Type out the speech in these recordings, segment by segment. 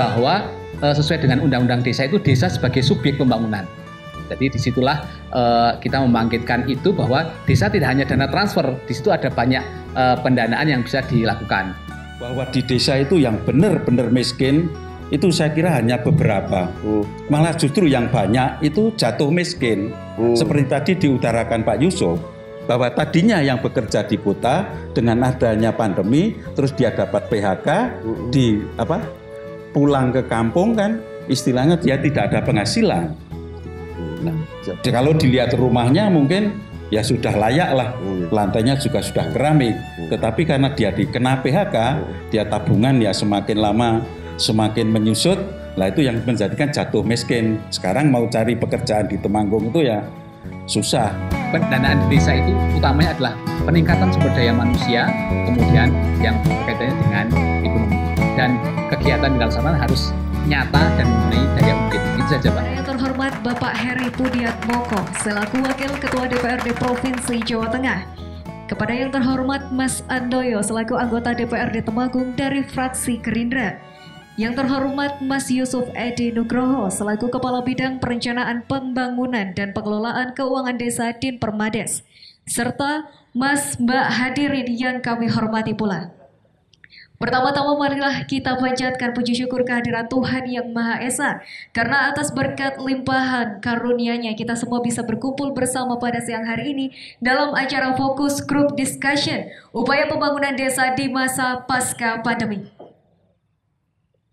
bahwa sesuai dengan undang-undang desa itu desa sebagai subjek pembangunan. Jadi disitulah kita membangkitkan itu bahwa desa tidak hanya dana transfer, di situ ada banyak pendanaan yang bisa dilakukan. Bahwa di desa itu yang benar-benar miskin itu saya kira hanya beberapa. Malah justru yang banyak itu jatuh miskin. Seperti tadi diutarakan Pak Yusuf, bahwa tadinya yang bekerja di kota dengan adanya pandemi terus dia dapat PHK pulang ke kampung kan istilahnya dia tidak ada penghasilan. Nah, kalau dilihat rumahnya mungkin ya sudah layak lah, lantainya juga sudah keramik. Tetapi karena dia dikena PHK, dia tabungan ya semakin lama semakin menyusut. Lah itu yang menjadikan jatuh miskin. Sekarang mau cari pekerjaan di Temanggung itu ya susah. Pendanaan di desa itu utamanya adalah peningkatan sumber daya manusia, kemudian yang berkaitannya dengan ekonomi. Dan kegiatan di sana harus nyata dan memenuhi daya mungkin. Itu saja, Pak. Yang terhormat Bapak Heri Pudiatmoko selaku Wakil Ketua DPRD Provinsi Jawa Tengah. Kepada yang terhormat Mas Andoyo selaku anggota DPRD Temanggung dari fraksi Gerindra. Yang terhormat Mas Yusuf Edi Nugroho selaku Kepala Bidang Perencanaan Pembangunan dan Pengelolaan Keuangan Desa Dinpermades. Serta Mas Mbak hadirin yang kami hormati pula. Pertama-tama marilah kita panjatkan puji syukur kehadiran Tuhan Yang Maha Esa. Karena atas berkat limpahan karunia-Nya kita semua bisa berkumpul bersama pada siang hari ini dalam acara Fokus Group Discussion Upaya Pembangunan Desa di Masa Pasca Pandemi.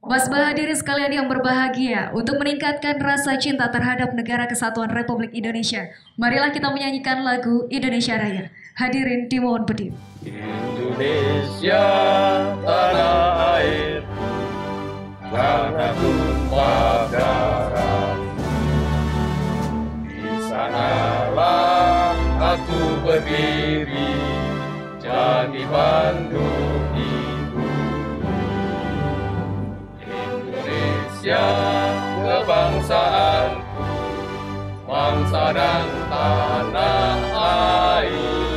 Mas hadirin sekalian yang berbahagia, untuk meningkatkan rasa cinta terhadap Negara Kesatuan Republik Indonesia, marilah kita menyanyikan lagu Indonesia Raya. Hadirin dimohon berdiri. Indonesia tanah air, karena tumpah darah, di sanalah aku berdiri, jadi pandu ibu. Indonesia kebangsaanku, bangsa dan tanah air.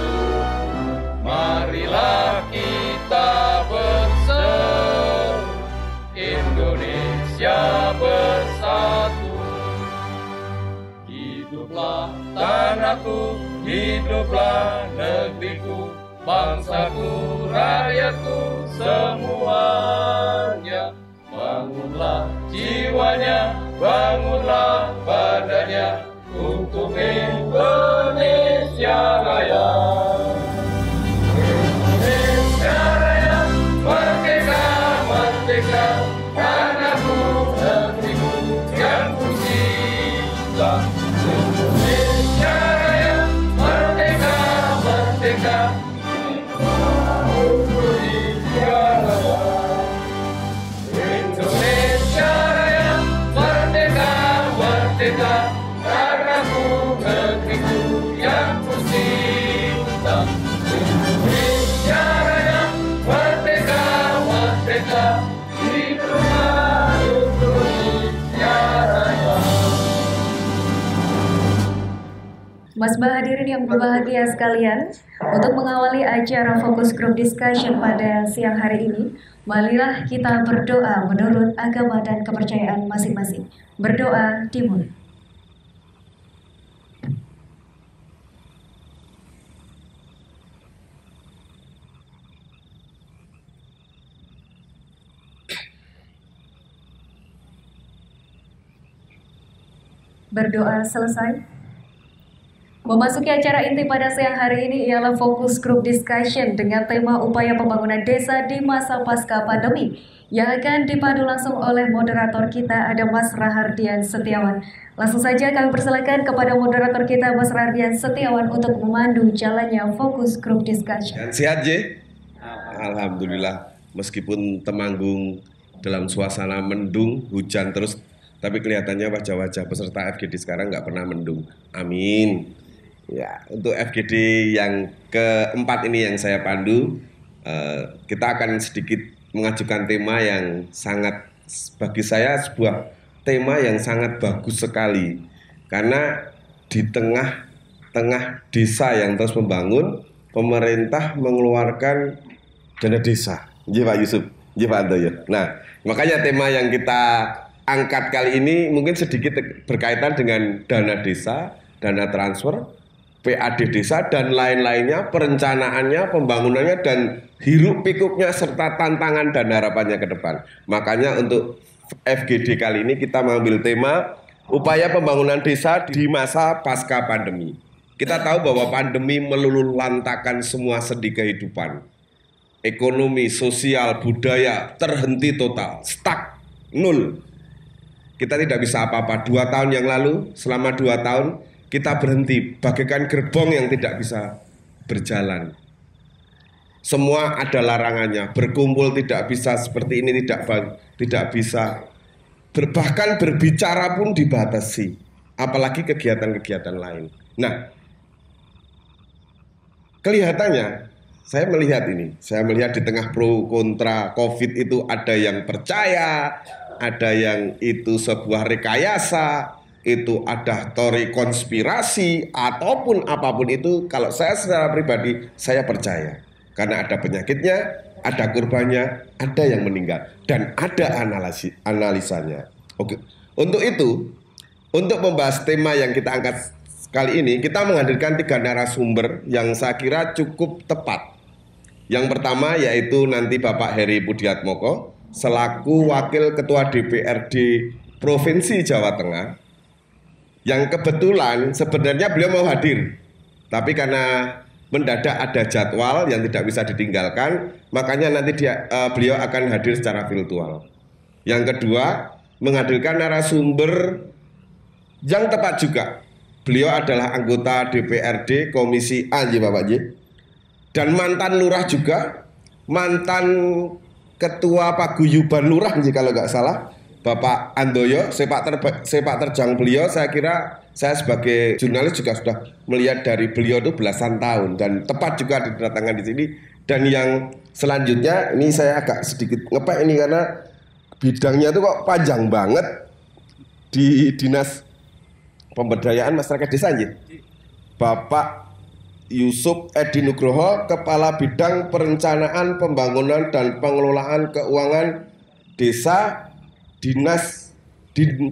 Marilah kita berseru, Indonesia bersatu. Hiduplah tanahku, hiduplah negeriku, bangsaku, rakyatku semuanya. Bangunlah jiwanya, bangunlah badannya, untuk Indonesia Raya. Tanahku, negeriku yang kucinta. Indonesia Raya, merdeka, merdeka. Indonesia Raya. Indonesia Raya, merdeka, merdeka. Tanahku, negeriku yang kucinta. Indonesia Raya, merdeka, merdeka. Mas hadirin yang berbahagia sekalian, untuk mengawali acara Fokus Group Discussion pada siang hari ini, marilah kita berdoa menurut agama dan kepercayaan masing-masing. Berdoa dimulai. Berdoa selesai. Memasuki acara inti pada siang hari ini ialah Fokus Group Discussion dengan tema upaya pembangunan desa di masa pasca pandemi yang akan dipadu langsung oleh moderator kita, ada Mas Rahardian Setiawan. Langsung saja kami persilakan kepada moderator kita, Mas Rahardian Setiawan, untuk memandu jalannya Fokus Group Discussion. Sehat, J? Alhamdulillah, meskipun Temanggung dalam suasana mendung, hujan terus, tapi kelihatannya wajah-wajah peserta FGD sekarang nggak pernah mendung. Amin. Ya, untuk FGD yang keempat ini yang saya pandu, kita akan sedikit mengajukan tema yang sangat, bagi saya sebuah tema yang sangat bagus sekali. Karena di tengah desa yang terus membangun, pemerintah mengeluarkan dana desa. Iya Pak Yusuf, Iya Pak Andoyo. Nah, makanya tema yang kita angkat kali ini mungkin sedikit berkaitan dengan dana desa, dana transfer, PAD desa, dan lain-lainnya, perencanaannya, pembangunannya, dan hiruk pikuknya, serta tantangan dan harapannya ke depan. Makanya untuk FGD kali ini kita mengambil tema upaya pembangunan desa di masa pasca pandemi. Kita tahu bahwa pandemi meluluhlantakkan semua sendi kehidupan. Ekonomi, sosial, budaya terhenti total, stuck, nol. Kita tidak bisa apa-apa. 2 tahun yang lalu, selama 2 tahun, kita berhenti, bagaikan gerbong yang tidak bisa berjalan. Semua ada larangannya, berkumpul tidak bisa seperti ini, tidak bisa. Bahkan berbicara pun dibatasi, apalagi kegiatan-kegiatan lain. Nah, kelihatannya, saya melihat di tengah pro kontra COVID itu ada yang percaya, ada yang itu sebuah rekayasa, itu ada teori konspirasi, ataupun apapun itu, kalau saya secara pribadi, saya percaya. Karena ada penyakitnya, ada korbannya, ada yang meninggal, dan ada analisanya. Oke. Untuk itu, untuk membahas tema yang kita angkat kali ini, kita menghadirkan 3 narasumber yang saya kira cukup tepat. Yang pertama yaitu nanti Bapak Heri Pudiatmoko selaku Wakil Ketua DPRD Provinsi Jawa Tengah, yang kebetulan sebenarnya beliau mau hadir, tapi karena mendadak ada jadwal yang tidak bisa ditinggalkan, makanya nanti beliau akan hadir secara virtual. Yang kedua, menghadirkan narasumber yang tepat juga. Beliau adalah anggota DPRD Komisi A, Bapak J. Dan mantan lurah juga, mantan ketua paguyuban lurah kalau nggak salah, Bapak Andoyo. Sepak terjang beliau, saya kira saya sebagai jurnalis juga sudah melihat dari beliau itu belasan tahun, dan tepat juga didatangkan di sini. Dan yang selanjutnya ini saya agak sedikit ngepek ini karena bidangnya itu kok panjang banget di Dinas Pemberdayaan Masyarakat Desa, Bapak Yusuf Edi Nugroho, Kepala Bidang Perencanaan, Pembangunan, dan Pengelolaan Keuangan Desa Dinas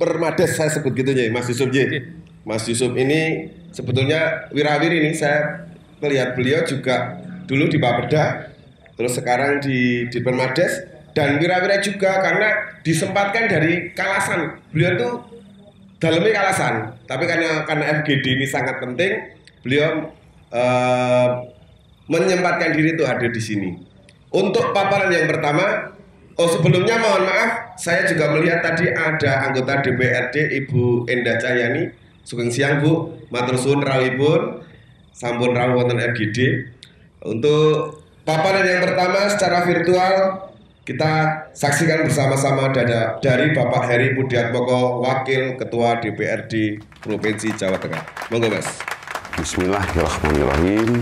Permades, saya sebut gitu ya, Mas Yusuf J. Mas Yusuf ini sebetulnya wirawiri nih, saya melihat beliau juga dulu di Bapeda, terus sekarang di Permades, dan wirawira juga karena disempatkan dari Kalasan. Beliau tuh dalamnya Kalasan, tapi karena FGD ini sangat penting, beliau menyempatkan diri itu hadir di sini. Untuk paparan yang pertama, sebelumnya mohon maaf, saya juga melihat tadi ada anggota DPRD Ibu Endah Cahyani. Sugeng siang Bu, matur suwun rawuhipun, sampun rawuh wonten FGD. Untuk paparan yang pertama secara virtual kita saksikan bersama-sama dari Bapak Heri Pudiatmoko, Wakil Ketua DPRD Provinsi Jawa Tengah. Monggo Mas. Bismillahirrahmanirrahim.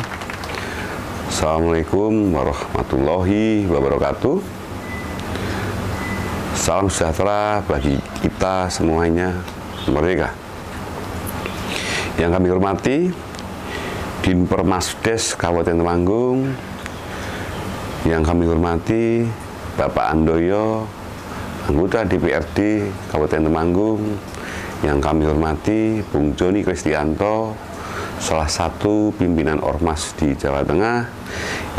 Assalamualaikum warahmatullahi wabarakatuh. Salam sejahtera bagi kita semuanya, merdeka. Yang kami hormati Dinpermasdes Kabupaten Temanggung, yang kami hormati Bapak Andoyo, anggota DPRD Kabupaten Temanggung, yang kami hormati Bung Joni Kristianto, salah satu pimpinan Ormas di Jawa Tengah,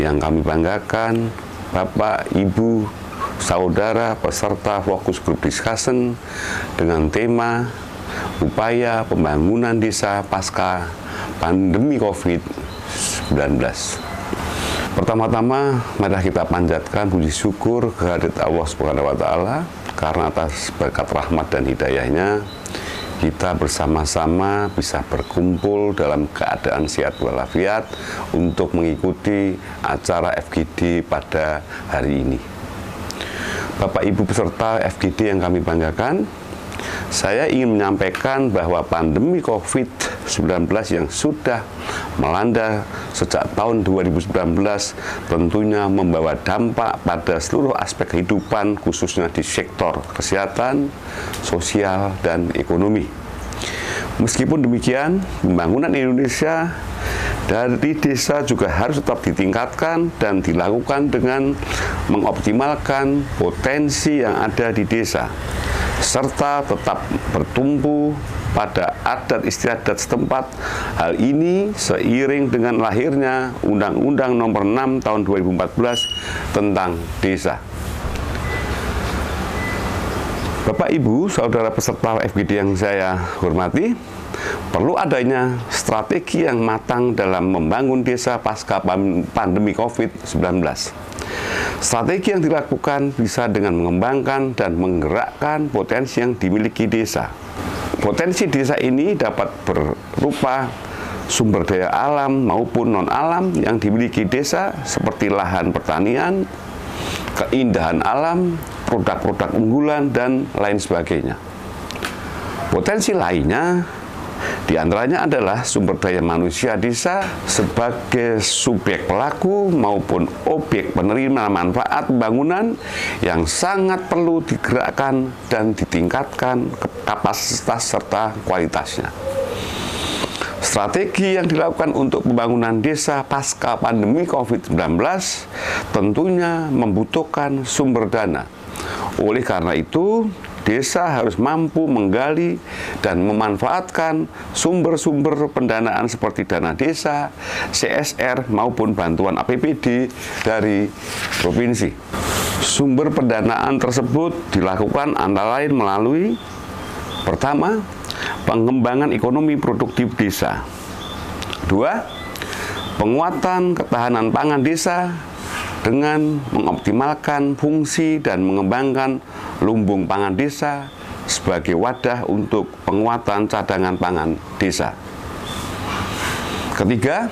yang kami banggakan Bapak, Ibu, saudara peserta fokus group discussion dengan tema upaya pembangunan desa pasca pandemi COVID-19. Pertama-tama, mari kita panjatkan puji syukur kehadirat Allah Subhanahu wa Ta'ala, karena atas berkat rahmat dan hidayahnya kita bersama-sama bisa berkumpul dalam keadaan sehat walafiat untuk mengikuti acara FGD pada hari ini. Bapak Ibu peserta FGD yang kami banggakan, saya ingin menyampaikan bahwa pandemi COVID-19 yang sudah melanda sejak tahun 2019 tentunya membawa dampak pada seluruh aspek kehidupan, khususnya di sektor kesehatan, sosial, dan ekonomi. Meskipun demikian, pembangunan Indonesia Dari desa juga harus tetap ditingkatkan dan dilakukan dengan mengoptimalkan potensi yang ada di desa, serta tetap bertumpu pada adat istiadat setempat. Hal ini seiring dengan lahirnya Undang-Undang Nomor 6 Tahun 2014 tentang desa. Bapak, Ibu, saudara peserta FGD yang saya hormati, perlu adanya strategi yang matang dalam membangun desa pasca pandemi COVID-19. Strategi yang dilakukan bisa dengan mengembangkan dan menggerakkan potensi yang dimiliki desa. Potensi desa ini dapat berupa sumber daya alam maupun non-alam yang dimiliki desa seperti lahan pertanian, keindahan alam, produk-produk unggulan, dan lain sebagainya. Potensi lainnya diantaranya adalah sumber daya manusia desa sebagai subjek pelaku maupun objek penerima manfaat pembangunan yang sangat perlu digerakkan dan ditingkatkan kapasitas serta kualitasnya. Strategi yang dilakukan untuk pembangunan desa pasca pandemi COVID-19 tentunya membutuhkan sumber dana. Oleh karena itu, desa harus mampu menggali dan memanfaatkan sumber-sumber pendanaan seperti dana desa, CSR, maupun bantuan APBD dari provinsi. Sumber pendanaan tersebut dilakukan antara lain melalui: pertama, pengembangan ekonomi produktif desa. 2, penguatan ketahanan pangan desa dengan mengoptimalkan fungsi dan mengembangkan lumbung pangan desa sebagai wadah untuk penguatan cadangan pangan desa. Ketiga,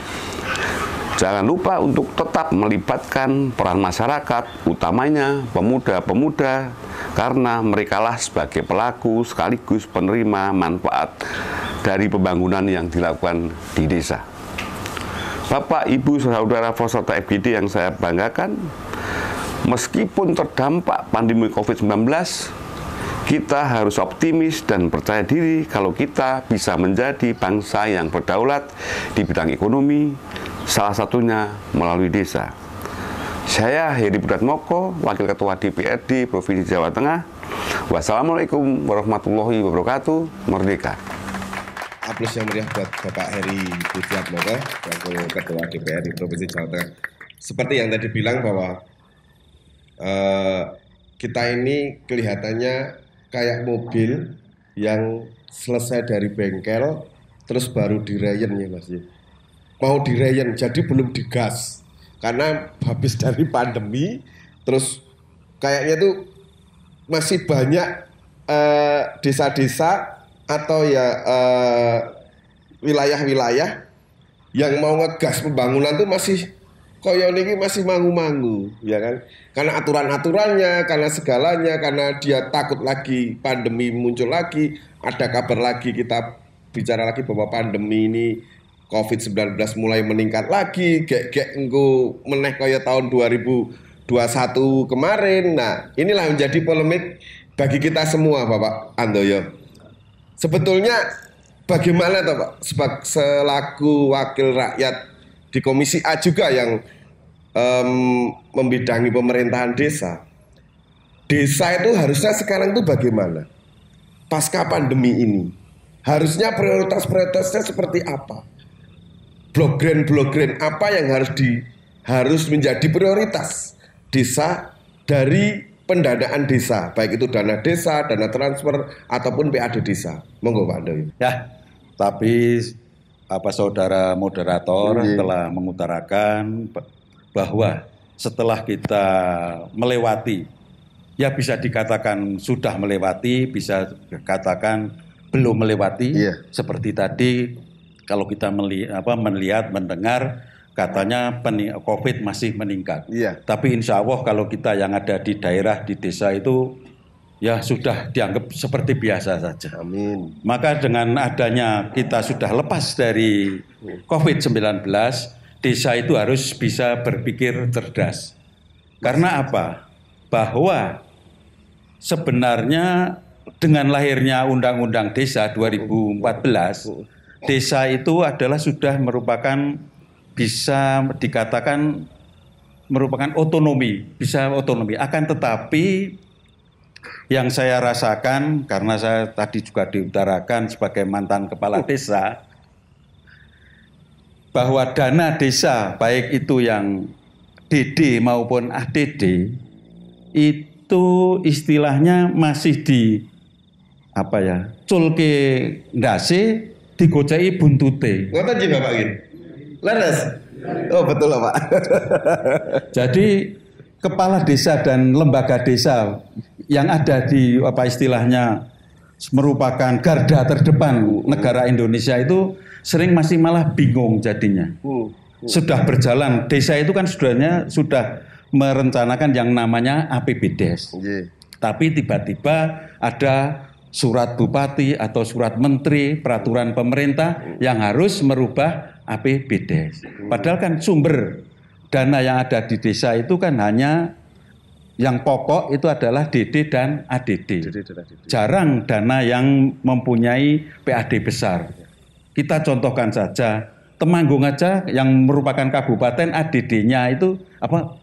jangan lupa untuk tetap melibatkan peran masyarakat, utamanya pemuda-pemuda, karena merekalah sebagai pelaku sekaligus penerima manfaat dari pembangunan yang dilakukan di desa. Bapak, Ibu, saudara peserta FGD yang saya banggakan, meskipun terdampak pandemi COVID-19, kita harus optimis dan percaya diri kalau kita bisa menjadi bangsa yang berdaulat di bidang ekonomi, salah satunya melalui desa. Saya Heri Budi Atmoko, Wakil Ketua DPRD Provinsi Jawa Tengah. Wassalamualaikum warahmatullahi wabarakatuh. Merdeka. Aplaus yang meriah buat Bapak Heri Budi Atmoko, Wakil Ketua DPRD Provinsi Jawa Tengah. Seperti yang tadi bilang bahwa kita ini kelihatannya kayak mobil yang selesai dari bengkel, terus baru direyen ya Mas. Mau direyen, jadi belum digas. Karena habis dari pandemi, terus kayaknya tuh masih banyak desa-desa atau ya wilayah-wilayah yang mau ngegas pembangunan tuh masih koyo niki masih mangu-mangu, ya kan? Karena aturan-aturannya, karena segalanya, karena dia takut lagi pandemi muncul lagi, ada kabar lagi, kita bicara lagi bahwa pandemi ini COVID-19 mulai meningkat lagi, gek engko meneh kaya tahun 2021 kemarin. Nah, inilah menjadi polemik bagi kita semua, Bapak Andoyo. Sebetulnya bagaimana toh Pak, selaku wakil rakyat di Komisi A juga yang membidangi pemerintahan desa. Desa itu harusnya sekarang itu bagaimana? Pasca pandemi ini, harusnya prioritas-prioritasnya seperti apa? Blok grand apa yang harus menjadi prioritas desa dari pendanaan desa, baik itu dana desa, dana transfer, ataupun PAD desa. Monggo Pak Andoyo. Ya, tapi saudara moderator telah mengutarakan bahwa setelah kita melewati, ya bisa dikatakan sudah melewati, bisa dikatakan belum melewati. Seperti tadi kalau kita melihat, mendengar, katanya COVID masih meningkat. Tapi insya Allah kalau kita yang ada di daerah, di desa itu ya sudah dianggap seperti biasa saja. Amin. Maka dengan adanya kita sudah lepas dari COVID-19, desa itu harus bisa berpikir cerdas. Karena apa? Bahwa sebenarnya dengan lahirnya Undang-Undang Desa 2014, desa itu adalah sudah merupakan bisa dikatakan merupakan otonomi, bisa otonomi. Akan tetapi yang saya rasakan, karena saya tadi juga diutarakan sebagai mantan kepala desa, bahwa dana desa baik itu yang DD maupun ADD itu istilahnya masih di culke ndase digoceki buntute. Ngoten nggih Bapak nggih. Leres. Oh betul Pak. Jadi kepala desa dan lembaga desa yang ada di istilahnya merupakan garda terdepan negara Indonesia itu sering masih malah bingung jadinya. Sudah berjalan, desa itu kan sudah merencanakan yang namanya APBDes. Tapi tiba-tiba ada surat bupati atau surat menteri, peraturan pemerintah yang harus merubah APBDes. Padahal kan sumber dana yang ada di desa itu kan hanya yang pokok itu adalah DD dan ADD. Jarang dana yang mempunyai PAD besar. Kita contohkan saja, Temanggung aja yang merupakan kabupaten ADD-nya itu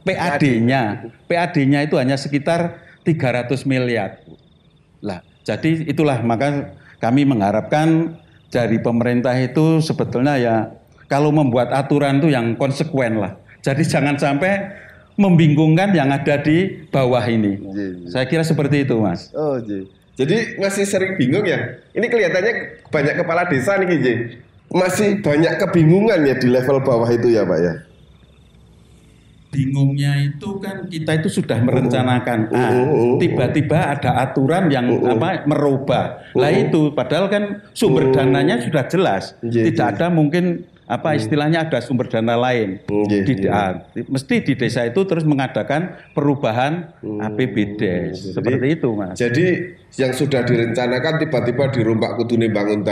PAD-nya itu hanya sekitar 300 miliar. Lah, jadi itulah maka kami mengharapkan dari pemerintah itu sebetulnya ya kalau membuat aturan itu yang konsekuen lah. Jadi jangan sampai membingungkan yang ada di bawah ini. Saya kira seperti itu, Mas. Oh, jadi masih sering bingung ya. Ini kelihatannya banyak kepala desa nih, Ji. Masih banyak kebingungan ya di level bawah itu ya, Pak ya. Bingungnya itu kan kita itu sudah merencanakan tiba-tiba ada aturan yang merubah. Lah itu padahal kan sumber dananya sudah jelas. Tidak ada mungkin istilahnya ada sumber dana lain. Mesti di desa itu terus mengadakan perubahan APBDes. Seperti itu, Mas. Jadi yang sudah direncanakan tiba-tiba dirombak kudune bangun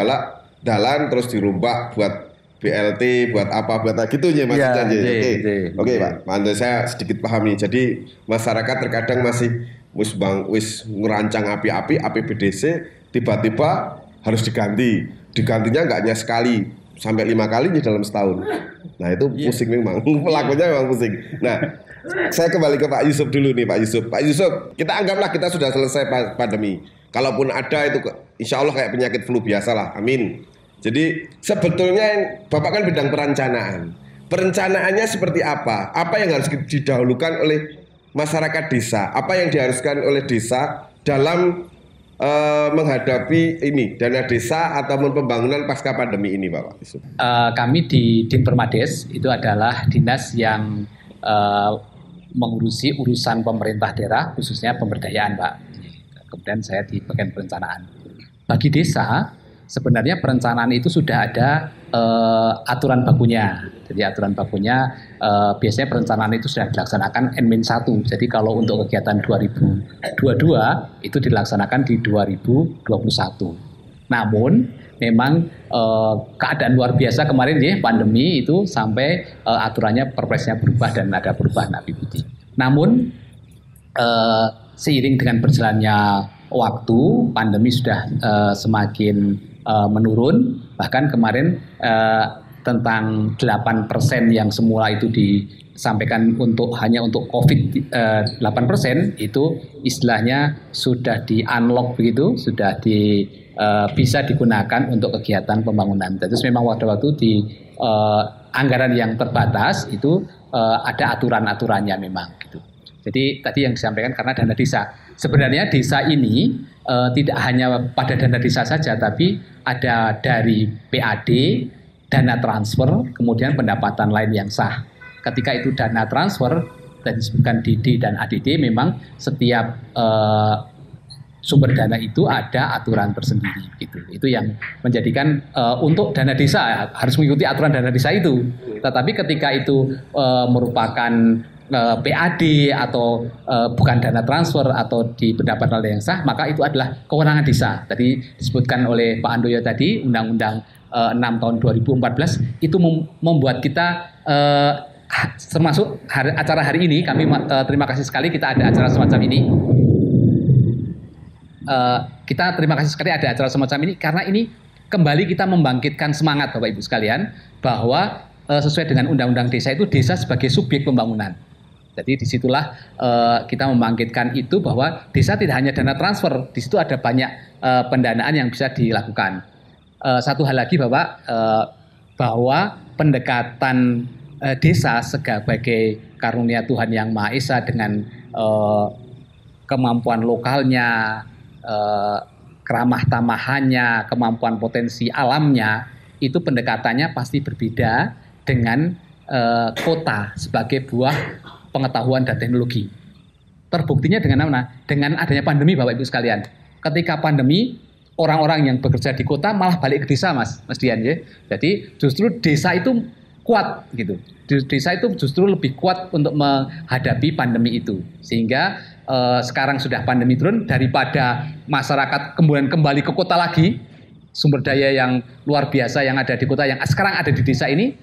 dalan terus dirombak buat BLT, buat apa gitu ya Mas. Oke, Pak. Mantu saya sedikit pahami. Jadi masyarakat terkadang masih wis ngerancang api-api APBDC tiba-tiba harus diganti. Digantinya nggak hanya sekali, sampai 5 kali dalam setahun. Nah itu pusing memang, pelakunya memang pusing. Nah saya kembali ke Pak Yusuf dulu nih, Pak Yusuf. Pak Yusuf, kita anggaplah kita sudah selesai pandemi. Kalaupun ada itu insya Allah kayak penyakit flu biasa lah, amin. Jadi sebetulnya Bapak kan bidang perencanaan. Perencanaannya seperti apa? Apa yang harus didahulukan oleh masyarakat desa? Apa yang diharuskan oleh desa dalam menghadapi ini dana desa ataupun pembangunan pasca pandemi ini, Bapak Yusuf? Kami di Dinpermades itu adalah dinas yang mengurusi urusan pemerintah daerah, khususnya pemberdayaan, Pak. Kemudian saya di bagian perencanaan. Bagi desa, sebenarnya perencanaan itu sudah ada aturan bakunya. Jadi aturan bakunya biasanya perencanaan itu sudah dilaksanakan N-1. Jadi kalau untuk kegiatan 2022 itu dilaksanakan di 2021. Namun memang keadaan luar biasa kemarin ya pandemi itu sampai aturannya perpresnya berubah dan ada perubahan APBD. Namun seiring dengan berjalannya waktu pandemi sudah semakin menurun, bahkan kemarin tentang 8% yang semula itu disampaikan hanya untuk COVID 8% itu istilahnya sudah di unlock begitu, sudah bisa digunakan untuk kegiatan pembangunan. Terus memang waktu-waktu di anggaran yang terbatas itu ada aturan-aturannya memang gitu. Jadi tadi yang disampaikan karena dana desa. Sebenarnya desa ini tidak hanya pada dana desa saja, tapi ada dari PAD, dana transfer, kemudian pendapatan lain yang sah. Ketika itu dana transfer, dan disebutkan DD dan ADD, memang setiap sumber dana itu ada aturan tersendiri. Gitu. Itu yang menjadikan untuk dana desa harus mengikuti aturan dana desa itu. Tetapi ketika itu merupakan PAD atau bukan dana transfer atau di pendapatan yang sah, maka itu adalah kewenangan desa. Tadi disebutkan oleh Pak Handoyo tadi, Undang-Undang 6 tahun 2014 itu membuat kita termasuk acara hari ini kami terima kasih sekali kita ada acara semacam ini. Kita terima kasih sekali ada acara semacam ini karena ini kembali kita membangkitkan semangat Bapak Ibu sekalian bahwa sesuai dengan Undang-Undang Desa itu desa sebagai subjek pembangunan. Jadi disitulah kita membangkitkan itu bahwa desa tidak hanya dana transfer, di situ ada banyak pendanaan yang bisa dilakukan. Satu hal lagi bahwa pendekatan desa sebagai karunia Tuhan Yang Maha Esa dengan kemampuan lokalnya, keramah tamahannya, kemampuan potensi alamnya, itu pendekatannya pasti berbeda dengan kota sebagai buah pengetahuan dan teknologi. Terbuktinya dengan mana? Dengan adanya pandemi, Bapak Ibu sekalian. Ketika pandemi, orang-orang yang bekerja di kota malah balik ke desa, Mas Dian, ya. Jadi justru desa itu kuat gitu. Desa itu justru lebih kuat untuk menghadapi pandemi itu. Sehingga sekarang sudah pandemi turun, daripada masyarakat kemudian kembali ke kota lagi, sumber daya yang luar biasa yang ada di kota yang sekarang ada di desa ini,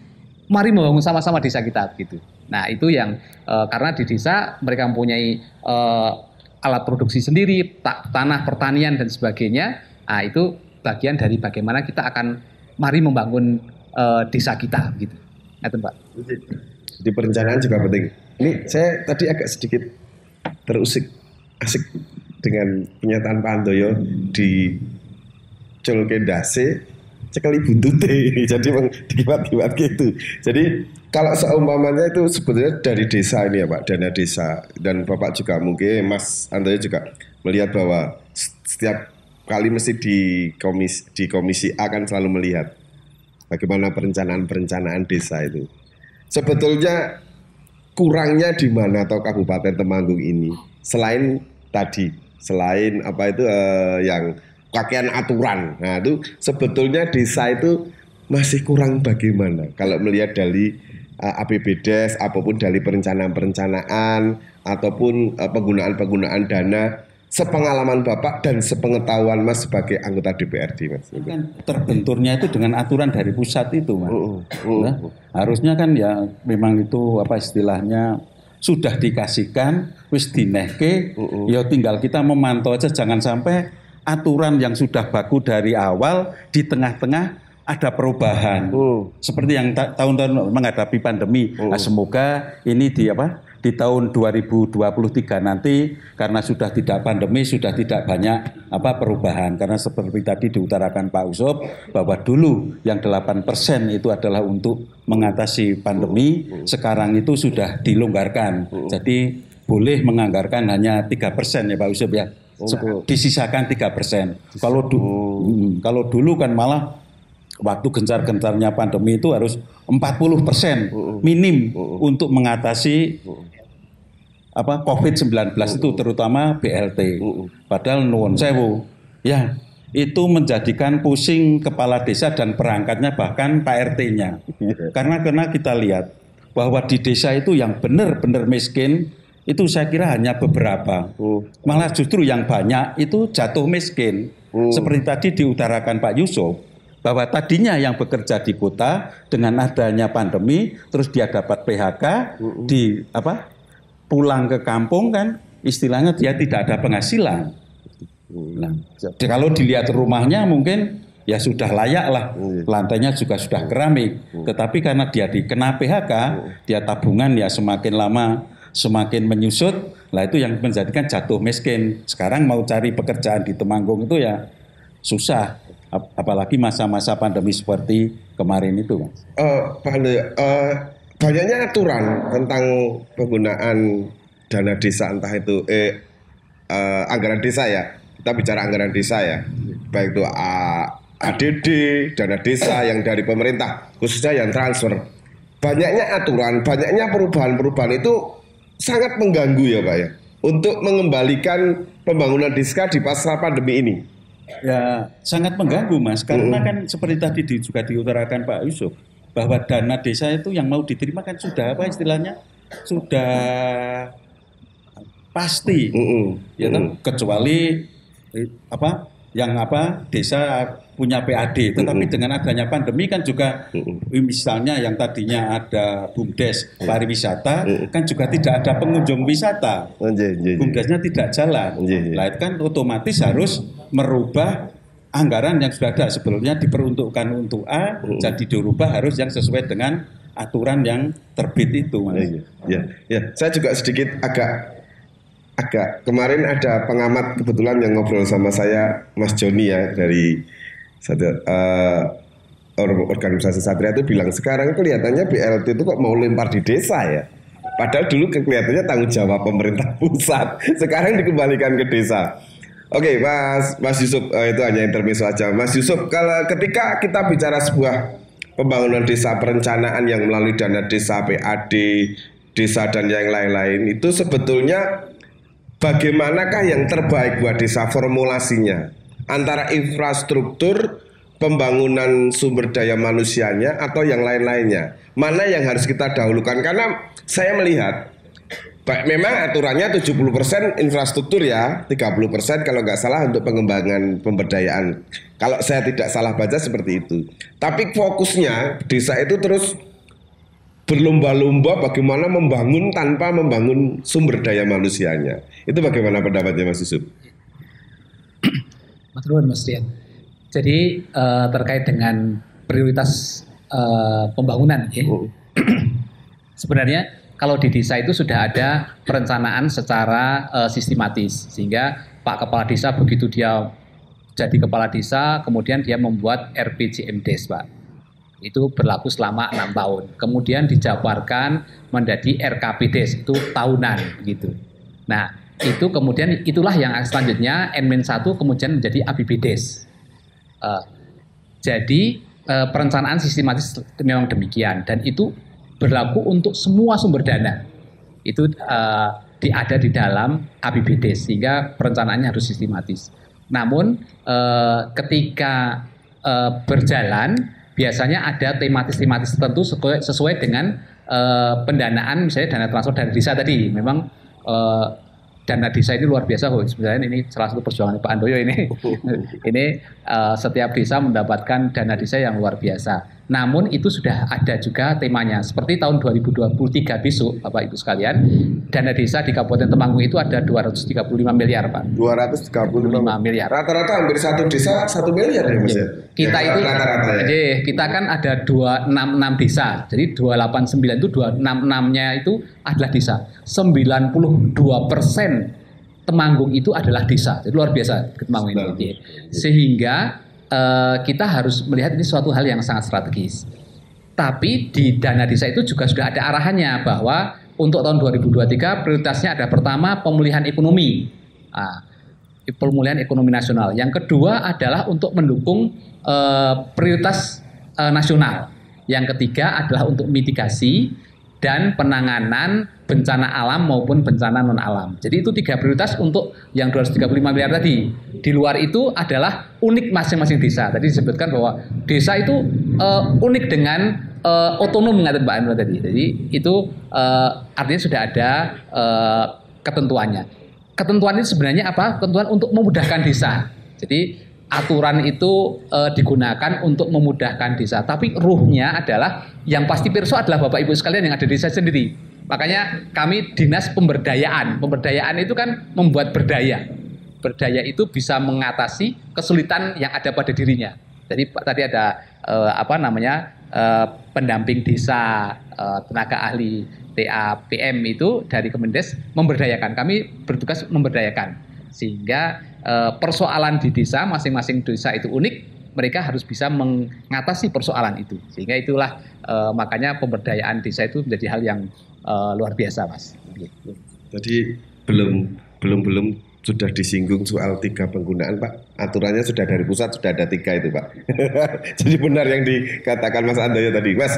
mari membangun sama-sama desa kita gitu. Nah, itu yang karena di desa mereka mempunyai alat produksi sendiri, tanah pertanian dan sebagainya. Nah, itu bagian dari bagaimana kita akan mari membangun desa kita gitu. Nah, Pak. Di perencanaan juga penting. Ini saya tadi agak sedikit terusik asik dengan pernyataan Pak Handoyo di Colke Dase cekali buntute. Jadi dikibat-kibat gitu. Jadi kalau seumpamanya itu sebetulnya dari desa ini ya Pak, dana desa, dan Bapak juga mungkin Mas Handoyo juga melihat bahwa setiap kali mesti di komisi A kan selalu melihat bagaimana perencanaan desa itu. Sebetulnya kurangnya di mana atau Kabupaten Temanggung ini selain apa itu yang kakean aturan. Nah, itu sebetulnya desa itu masih kurang bagaimana kalau melihat dari APBDes apapun dari perencanaan ataupun penggunaan dana, sepengalaman Bapak dan sepengetahuan Mas sebagai anggota DPRD, Mas. Kan terbenturnya itu dengan aturan dari pusat itu, Mas. Nah, harusnya kan ya memang itu apa istilahnya sudah dikasihkan, wis dinehke, ya tinggal kita memantau aja, jangan sampai aturan yang sudah baku dari awal di tengah-tengah ada perubahan. Seperti yang tahun-tahun menghadapi pandemi. Nah, semoga ini di tahun 2023 nanti karena sudah tidak pandemi, sudah tidak banyak perubahan. Karena seperti tadi diutarakan Pak Usop bahwa dulu yang 8% itu adalah untuk mengatasi pandemi, sekarang itu sudah dilonggarkan. Jadi boleh menganggarkan hanya 3% ya Pak Usop ya. Disisakan 3%. Kalau dulu kan malah waktu gencar-gencarnya pandemi itu harus 40% minim untuk mengatasi COVID-19 itu terutama BLT. Padahal nuwun sewu, ya itu menjadikan pusing kepala desa dan perangkatnya bahkan Pak RT-nya. Karena kita lihat bahwa di desa itu yang benar-benar miskin itu saya kira hanya beberapa. Malah justru yang banyak itu jatuh miskin. Seperti tadi diutarakan Pak Yusuf, bahwa tadinya yang bekerja di kota dengan adanya pandemi terus dia dapat PHK pulang ke kampung kan istilahnya dia tidak ada penghasilan. Nah, kalau dilihat rumahnya mungkin ya sudah layak lah, lantainya juga sudah keramik, tetapi karena dia dikena PHK, dia tabungan ya semakin lama semakin menyusut, lah itu yang menjadikan jatuh miskin. Sekarang mau cari pekerjaan di Temanggung itu ya susah. Apalagi masa-masa pandemi seperti kemarin itu, Mas. Pak Handoyo, banyaknya aturan tentang penggunaan dana desa, entah itu anggaran desa ya. Kita bicara anggaran desa ya, baik itu ADD, dana desa yang dari pemerintah, khususnya yang transfer. Banyaknya aturan, banyaknya perubahan-perubahan itu sangat mengganggu ya Pak ya, untuk mengembalikan pembangunan desa di pasca pandemi ini. Ya sangat mengganggu Mas, karena kan seperti tadi juga diutarakan Pak Yusuf bahwa dana desa itu yang mau diterima kan sudah istilahnya sudah pasti, ya kan? Kecuali desa punya PAD, tetapi dengan adanya pandemi kan juga misalnya yang tadinya ada BUMDes pariwisata kan juga tidak ada pengunjung wisata, BUMDesnya tidak jalan. Nah itu kan otomatis harus merubah anggaran yang sudah ada sebelumnya diperuntukkan untuk A, jadi dirubah harus yang sesuai dengan aturan yang terbit itu, Mas. Ya. Saya juga sedikit agak kemarin ada pengamat kebetulan yang ngobrol sama saya, Mas Joni ya dari organisasi Satria itu bilang sekarang kelihatannya BLT itu kok mau lempar di desa ya. Padahal dulu kelihatannya tanggung jawab pemerintah pusat, sekarang dikembalikan ke desa. Oke, Mas Yusuf, itu hanya intermezzo aja. Mas Yusuf, kalau ketika kita bicara sebuah pembangunan desa, perencanaan yang melalui dana desa, PAD, desa dan yang lain-lain, itu sebetulnya bagaimanakah yang terbaik buat desa formulasinya antara infrastruktur, pembangunan sumber daya manusianya atau yang lain-lainnya? Mana yang harus kita dahulukan? Karena saya melihat memang aturannya 70% infrastruktur ya, 30% kalau nggak salah untuk pengembangan pemberdayaan. Kalau saya tidak salah baca seperti itu. Tapi fokusnya desa itu terus berlomba-lomba bagaimana membangun tanpa membangun sumber daya manusianya. Itu bagaimana pendapatnya Mas Yusuf? Mas Ruan, Mas Rian. Jadi terkait dengan prioritas pembangunan ya. Sebenarnya kalau di desa itu sudah ada perencanaan secara sistematis, sehingga Pak Kepala Desa begitu dia jadi Kepala Desa, kemudian dia membuat RPJMDes, Pak. Itu berlaku selama 6 tahun. Kemudian dijabarkan menjadi RKPDes, itu tahunan begitu. Nah, itu kemudian itulah yang selanjutnya N-1 kemudian menjadi APBDes. Jadi perencanaan sistematis memang demikian, dan itu berlaku untuk semua sumber dana. Itu ada di dalam APBDes, sehingga perencanaannya harus sistematis. Namun ketika berjalan biasanya ada tematis tertentu sesuai dengan pendanaan, misalnya dana transfer dari desa tadi. Memang dana desa ini luar biasa, sebenarnya ini salah satu perjuangan Pak Andoyo ini. Ini setiap desa mendapatkan dana desa yang luar biasa. Namun itu sudah ada juga temanya. Seperti tahun 2023 besok, Bapak Ibu sekalian, dana desa di Kabupaten Temanggung itu ada 235 miliar, Pak. 235 miliar. Rata-rata hampir satu desa 1 miliar ya Mas ya? Kita ya, itu rata-rata ya. Kita kan ada 266 desa. Jadi 289 itu 266-nya itu adalah desa. 92% Temanggung itu adalah desa. Jadi luar biasa Temanggung ini. Sehingga kita harus melihat ini suatu hal yang sangat strategis. Tapi di dana desa itu juga sudah ada arahannya bahwa untuk tahun 2023 prioritasnya ada pertama pemulihan ekonomi. Pemulihan ekonomi nasional. Yang kedua adalah untuk mendukung prioritas nasional. Yang ketiga adalah untuk mitigasi dan penanganan bencana alam maupun bencana non alam. Jadi itu 3 prioritas untuk yang 235 miliar tadi. Di luar itu adalah unik masing-masing desa. Tadi disebutkan bahwa desa itu unik dengan otonom mengatakan Mbak Anwar tadi. Jadi itu artinya sudah ada ketentuannya. Ketentuan itu sebenarnya apa? Ketentuan untuk memudahkan desa. Jadi aturan itu digunakan untuk memudahkan desa. Tapi ruhnya adalah yang pasti pirsa adalah Bapak Ibu sekalian yang ada di desa sendiri. Makanya kami dinas pemberdayaan. Pemberdayaan itu kan membuat berdaya. Berdaya itu bisa mengatasi kesulitan yang ada pada dirinya. Jadi tadi ada pendamping desa, tenaga ahli TAPM itu dari Kemendes memberdayakan. Kami bertugas memberdayakan. Sehingga persoalan di desa, masing-masing desa itu unik, mereka harus bisa mengatasi persoalan itu. Sehingga itulah makanya pemberdayaan desa itu menjadi hal yang luar biasa, Mas. Jadi belum sudah disinggung soal 3 penggunaan, Pak. Aturannya sudah dari pusat, sudah ada 3 itu, Pak. Jadi benar yang dikatakan Mas Andoyo tadi. Mas,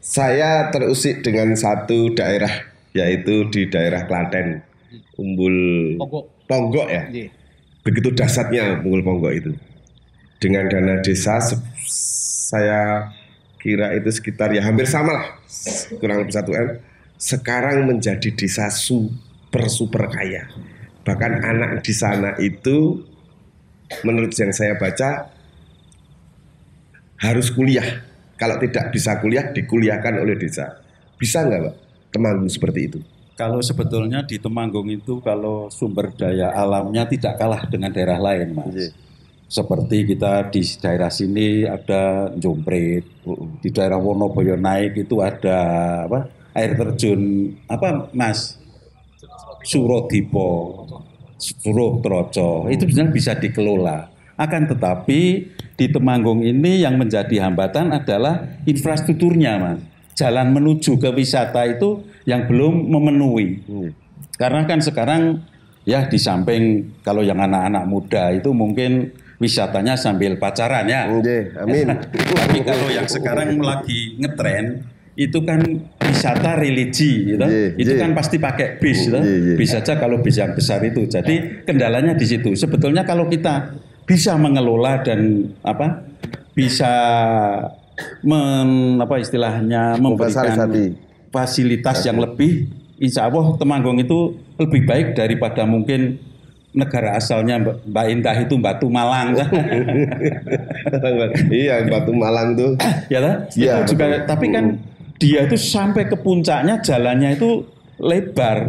saya terusik dengan satu daerah, yaitu di daerah Klaten, Umbul Ponggok ya. Begitu dahsyatnya Umbul Ponggok itu. Dengan dana desa saya kira itu sekitar ya hampir sama lah, kurang lebih 1 M. Sekarang menjadi desa super kaya. Bahkan anak di sana itu menurut yang saya baca harus kuliah. Kalau tidak bisa kuliah, dikuliahkan oleh desa. Bisa nggak, Pak, Temanggung seperti itu? Kalau sebetulnya di Temanggung itu kalau sumber daya alamnya tidak kalah dengan daerah lain, Mas. Seperti kita di daerah sini ada Jomprit, di daerah Wonoboyo Naik itu ada apa? Air terjun apa Mas? Surodipo, Surotroco. Itu sebenarnya bisa dikelola. Akan tetapi di Temanggung ini yang menjadi hambatan adalah infrastrukturnya, Mas. Jalan menuju ke wisata itu yang belum memenuhi. Karena kan sekarang ya di samping kalau yang anak-anak muda itu mungkin wisatanya sambil pacaran ya. Amin. Tapi kalau yang sekarang lagi ngetren itu kan wisata religi gitu. Itu kan pasti pakai bis gitu. Bis saja kalau bis yang besar itu. Jadi kendalanya di situ. Sebetulnya kalau kita bisa mengelola dan bisa memberikan fasilitas yang lebih, insya Allah Temanggung itu lebih baik daripada mungkin negara asalnya Mbak Indah itu Batu Malang. Iya, Batu Malang tuh. Itu juga, tapi kan dia itu sampai ke puncaknya jalannya itu lebar.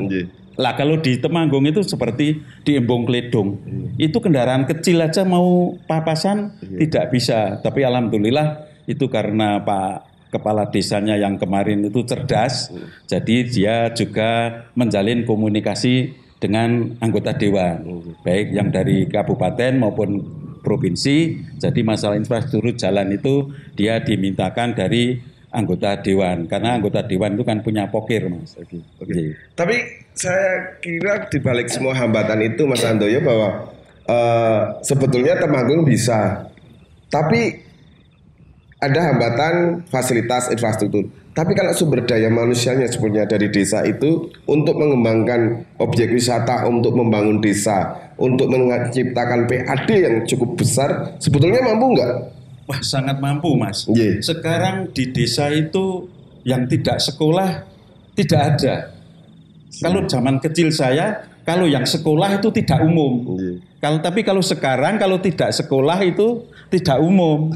Lah kalau di Temanggung itu seperti di Embong Kledong. Itu kendaraan kecil aja mau papasan tidak bisa. Tapi alhamdulillah itu karena Pak Kepala Desanya yang kemarin itu cerdas. Jadi dia juga menjalin komunikasi dengan anggota dewan, baik yang dari kabupaten maupun provinsi. Jadi masalah infrastruktur jalan itu dia dimintakan dari anggota dewan, karena anggota dewan itu kan punya pokir, Mas. Tapi saya kira di balik semua hambatan itu, Mas Handoyo, bahwa sebetulnya Temanggung bisa, tapi ada hambatan fasilitas infrastruktur. Tapi kalau sumber daya manusianya sebenarnya dari desa itu untuk mengembangkan objek wisata, untuk membangun desa, untuk menciptakan PAD yang cukup besar, sebetulnya mampu nggak? Wah, sangat mampu, Mas. Sekarang di desa itu yang tidak sekolah tidak ada. Kalau zaman kecil saya, kalau yang sekolah itu tidak umum. Tapi kalau sekarang kalau tidak sekolah itu tidak umum.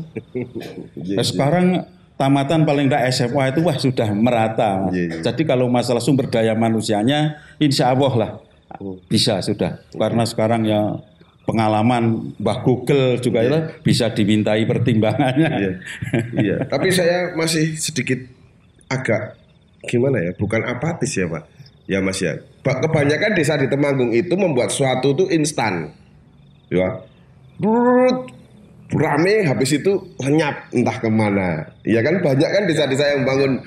Sekarang tamatan paling tidak SMA itu wah sudah merata. Jadi kalau masalah sumber daya manusianya insya Allah lah bisa sudah. Karena sekarang ya pengalaman Mbah Google juga itu bisa dimintai pertimbangannya. Tapi saya masih sedikit agak gimana ya, bukan apatis ya Pak. Ya Mas ya. Kebanyakan desa di Temanggung itu membuat suatu itu instan. Ya. Rame, habis itu lenyap entah kemana. Ya kan banyak kan desa-desa yang bangun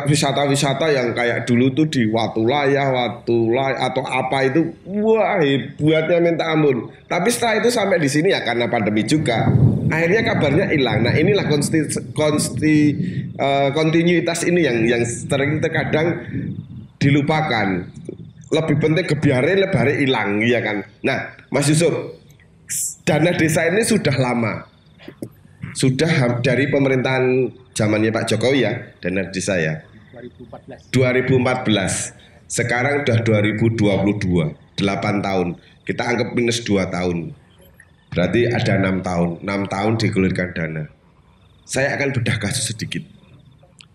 wisata-wisata yang kayak dulu tuh di Watulaya atau apa itu, wah hebatnya minta ampun. Tapi setelah itu sampai di sini ya karena pandemi juga, akhirnya kabarnya hilang. Nah inilah kontinuitas ini yang sering terkadang dilupakan. Lebih penting kebiare lebare hilang, ya kan. Nah Mas Yusuf, dana desa ini sudah lama, sudah dari pemerintahan zamannya Pak Jokowi ya, dana desa ya. 2014. Sekarang udah 2022, 8 tahun. Kita anggap minus 2 tahun. Berarti ada 6 tahun. 6 tahun digulirkan dana. Saya akan bedah kasus sedikit.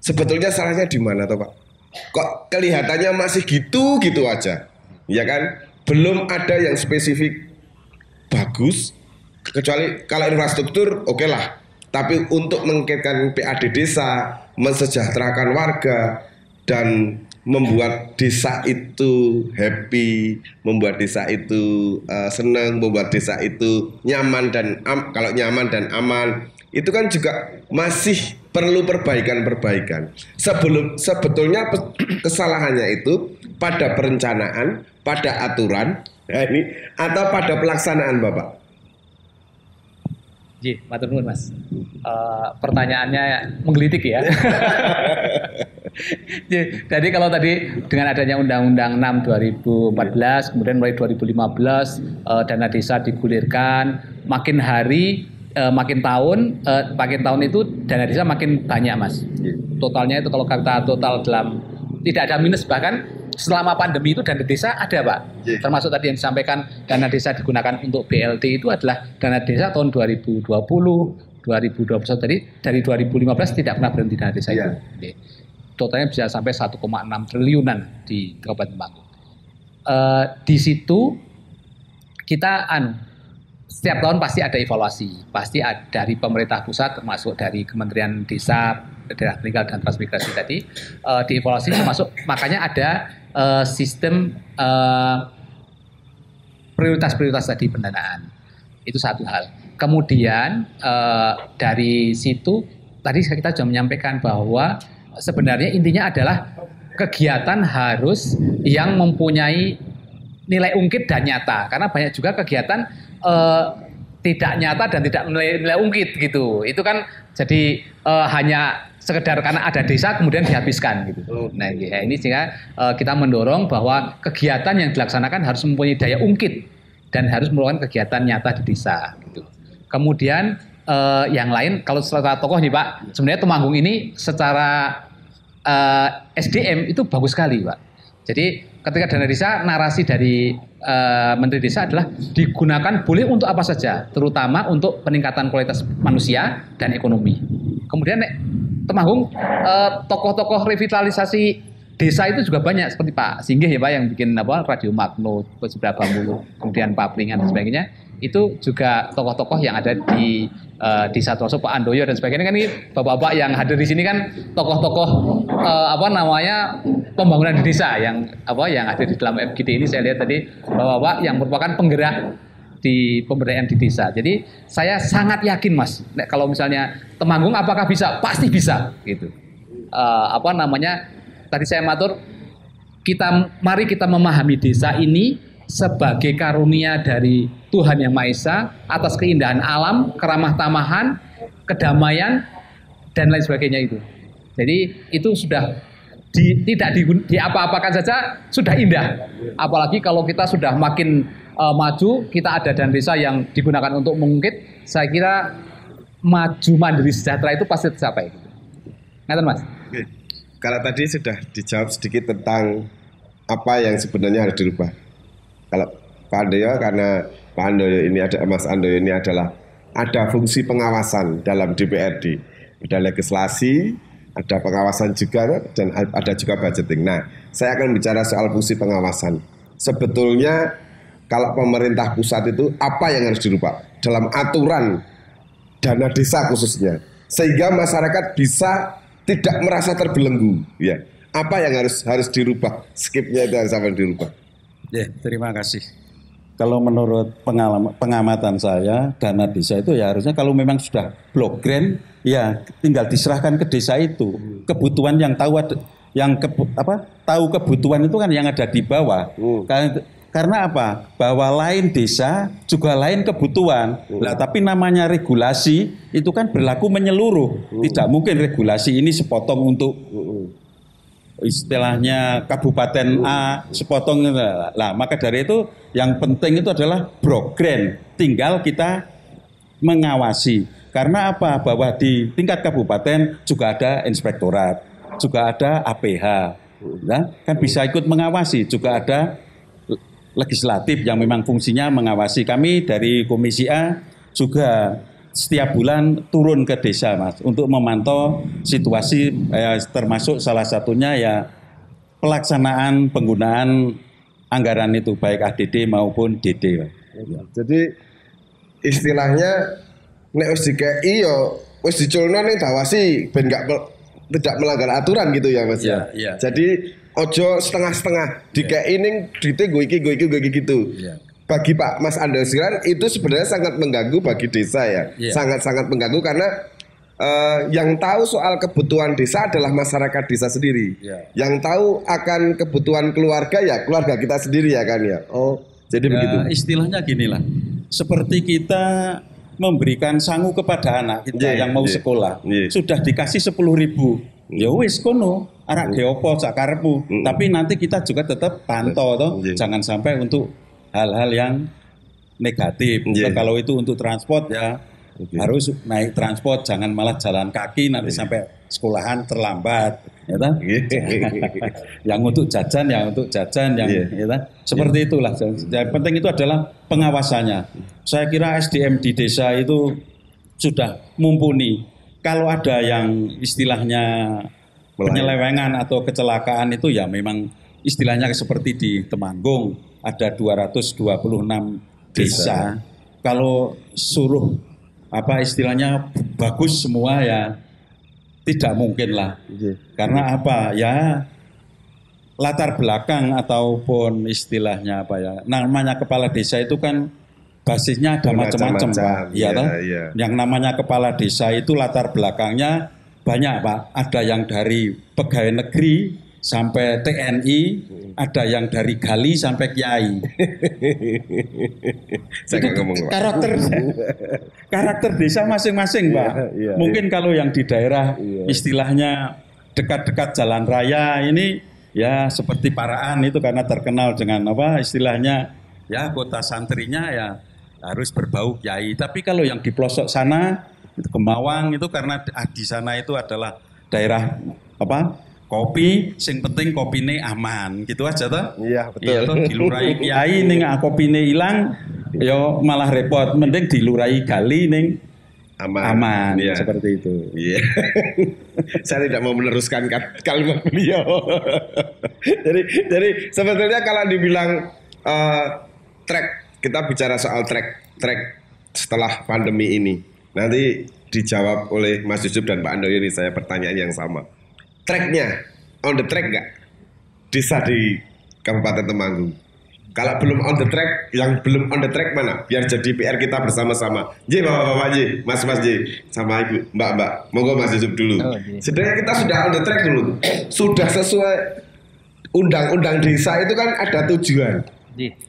Sebetulnya salahnya di mana toh Pak? Kok kelihatannya masih gitu-gitu aja, ya kan? Belum ada yang spesifik bagus, kecuali kalau infrastruktur oke lah. Tapi untuk mengkaitkan PAD desa, mensejahterakan warga, dan membuat desa itu happy, membuat desa itu senang, membuat desa itu nyaman dan kalau nyaman dan aman, itu kan juga masih perlu perbaikan-perbaikan. Sebetulnya kesalahannya itu pada perencanaan, pada aturan, atau pada pelaksanaan, Bapak. Matur nuwun Mas. Pertanyaannya menggelitik ya. Jadi kalau tadi dengan adanya Undang-Undang 6 2014, kemudian mulai 2015 dana desa digulirkan, makin hari makin tahun itu dana desa makin banyak Mas. Totalnya itu kalau kita total dalam tidak ada minus, bahkan selama pandemi itu dana desa ada Pak. Termasuk tadi yang disampaikan dana desa digunakan untuk BLT itu adalah dana desa tahun 2020, 2021. Jadi dari 2015 tidak pernah berhenti dana desa itu. Totalnya bisa sampai 1,6 triliunan di Kabupaten Temanggung. Di situ kita setiap tahun pasti ada evaluasi, pasti ada dari pemerintah pusat termasuk dari Kementerian Desa, Daerah Tertinggal dan Transmigrasi tadi dievaluasi, termasuk makanya ada sistem prioritas-prioritas tadi pendanaan. Itu satu hal. Kemudian dari situ tadi kita sudah menyampaikan bahwa sebenarnya intinya adalah kegiatan harus yang mempunyai nilai ungkit dan nyata, karena banyak juga kegiatan tidak nyata dan tidak nilai ungkit gitu. Itu kan jadi hanya sekedar karena ada desa kemudian dihabiskan gitu. Nah ya, ini sehingga kita mendorong bahwa kegiatan yang dilaksanakan harus mempunyai daya ungkit dan harus merupakan kegiatan nyata di desa gitu. Kemudian yang lain kalau secara tokoh nih Pak, sebenarnya Temanggung ini secara SDM itu bagus sekali Pak. Jadi ketika dana desa, narasi dari Menteri Desa adalah digunakan boleh untuk apa saja, terutama untuk peningkatan kualitas manusia dan ekonomi. Kemudian Temanggung tokoh-tokoh revitalisasi desa itu juga banyak, seperti Pak Singgih ya Pak yang bikin Radio Magno, beberapa mulu, kemudian Papringan dan sebagainya. Itu juga tokoh-tokoh yang ada di desa, termasuk Pak Andoyo dan sebagainya. Kan ini bapak-bapak yang hadir di sini kan tokoh-tokoh pembangunan di desa yang ada di dalam FGD ini. Saya lihat tadi bapak-bapak yang merupakan penggerak di pemberdayaan di desa. Jadi saya sangat yakin Mas, kalau misalnya Temanggung apakah bisa? Pasti bisa gitu. Tadi saya matur, mari kita memahami desa ini sebagai karunia dari Tuhan Yang Maha Esa atas keindahan alam, keramah tamahan, kedamaian dan lain sebagainya itu. Jadi itu sudah tidak diapa-apakan saja sudah indah. Apalagi kalau kita sudah makin maju, kita ada dana desa yang digunakan untuk mengungkit, saya kira maju mandiri sejahtera itu pasti tercapai. Ngerti Mas? Oke. Kalau tadi sudah dijawab sedikit tentang apa yang sebenarnya harus dirubah. Kalau Pak Andoyo, karena Pak Andoyo ini Mas Andoyo ini adalah ada fungsi pengawasan dalam DPRD, ada legislasi, ada pengawasan juga, dan ada juga budgeting. Nah, saya akan bicara soal fungsi pengawasan. Sebetulnya kalau pemerintah pusat itu apa yang harus dirubah dalam aturan dana desa khususnya, sehingga masyarakat bisa tidak merasa terbelenggu, ya. Apa yang harus dirubah? Skipnya itu harus apa yang dirubah? Ya, terima kasih. Kalau menurut pengamatan saya, dana desa itu ya harusnya kalau memang sudah blok grant, ya tinggal diserahkan ke desa itu. Kebutuhan yang tahu tahu kebutuhan itu kan yang ada di bawah. Karena apa? Bahwa lain desa juga lain kebutuhan. Nah, tapi namanya regulasi itu kan berlaku menyeluruh. Tidak mungkin regulasi ini sepotong untuk istilahnya kabupaten A sepotong. Nah, maka dari itu yang penting itu adalah program. Tinggal kita mengawasi. Karena apa? Bahwa di tingkat kabupaten juga ada inspektorat, juga ada APH, nah, kan bisa ikut mengawasi. Juga ada legislatif yang memang fungsinya mengawasi. Kami dari Komisi A juga setiap bulan turun ke desa Mas untuk memantau situasi, termasuk salah satunya ya pelaksanaan penggunaan anggaran itu baik ADD maupun DD. Jadi istilahnya nek wis dikei yo wis diculno ning dawasi ben tidak melanggar aturan gitu ya Mas ya. Jadi ojo setengah-setengah dikei ning duite go iki gitu. Bagi Pak Mas Andosiran itu sebenarnya sangat mengganggu bagi desa ya. Sangat-sangat mengganggu karena yang tahu soal kebutuhan desa adalah masyarakat desa sendiri. Yang tahu akan kebutuhan keluarga ya keluarga kita sendiri ya kan ya. Oh, jadi begitu. Istilahnya ginilah. Seperti kita memberikan sangu kepada anak kita yang mau sekolah. Sudah dikasih 10.000. Ya wis kono, arak geopo sakarepmu. Tapi nanti kita juga tetap pantau toh, jangan sampai untuk hal-hal yang negatif. Kalau itu untuk transport ya harus naik transport, jangan malah jalan kaki nanti sampai sekolahan terlambat. Ya kan? Yang untuk jajan yang ya kan? Seperti itulah. Yang penting itu adalah pengawasannya. Saya kira SDM di desa itu sudah mumpuni. Kalau ada yang istilahnya penyelewengan atau kecelakaan itu ya memang istilahnya seperti di Temanggung ada 226 desa. kalau suruh apa istilahnya bagus semua ya tidak mungkin lah. Karena apa ya, latar belakang ataupun istilahnya apa ya, namanya kepala desa itu kan basisnya ada macam-macam Pak. Iya toh? Yang namanya kepala desa itu latar belakangnya banyak Pak. Ada yang dari pegawai negeri sampai TNI, ada yang dari gali sampai kiai. Itu karakter desa masing-masing Pak. Mungkin kalau yang di daerah istilahnya dekat-dekat jalan raya ini ya seperti Paraan itu karena terkenal dengan apa istilahnya ya kota santrinya ya harus berbau kiai. Tapi kalau yang di pelosok sana itu Kemawang itu karena di sana itu adalah daerah apa? Kopi, sing penting kopine aman, gitu aja toh? Iya, betul. Iya toh, dilurai kiai ning kopine ilang, yo malah repot. Mending dilurai gali ning aman, ya. Seperti itu. Iya. Saya tidak mau meneruskan kalimat beliau. jadi sebetulnya kalau dibilang track, kita bicara soal track setelah pandemi ini. Nanti dijawab oleh Mas Yusuf dan Pak Andoyo ini saya pertanyaan yang sama. Tracknya, on the track nggak? Desa di Kabupaten Temanggung. Kalau belum on the track, yang belum on the track mana? Biar jadi PR kita bersama-sama. J, bapak-bapak J, mas-mas J, sama ibu, mbak-mbak. Monggo Mas Yusuf dulu. Sedangkan kita sudah on the track dulu. Sudah sesuai undang-undang desa itu kan ada tujuan.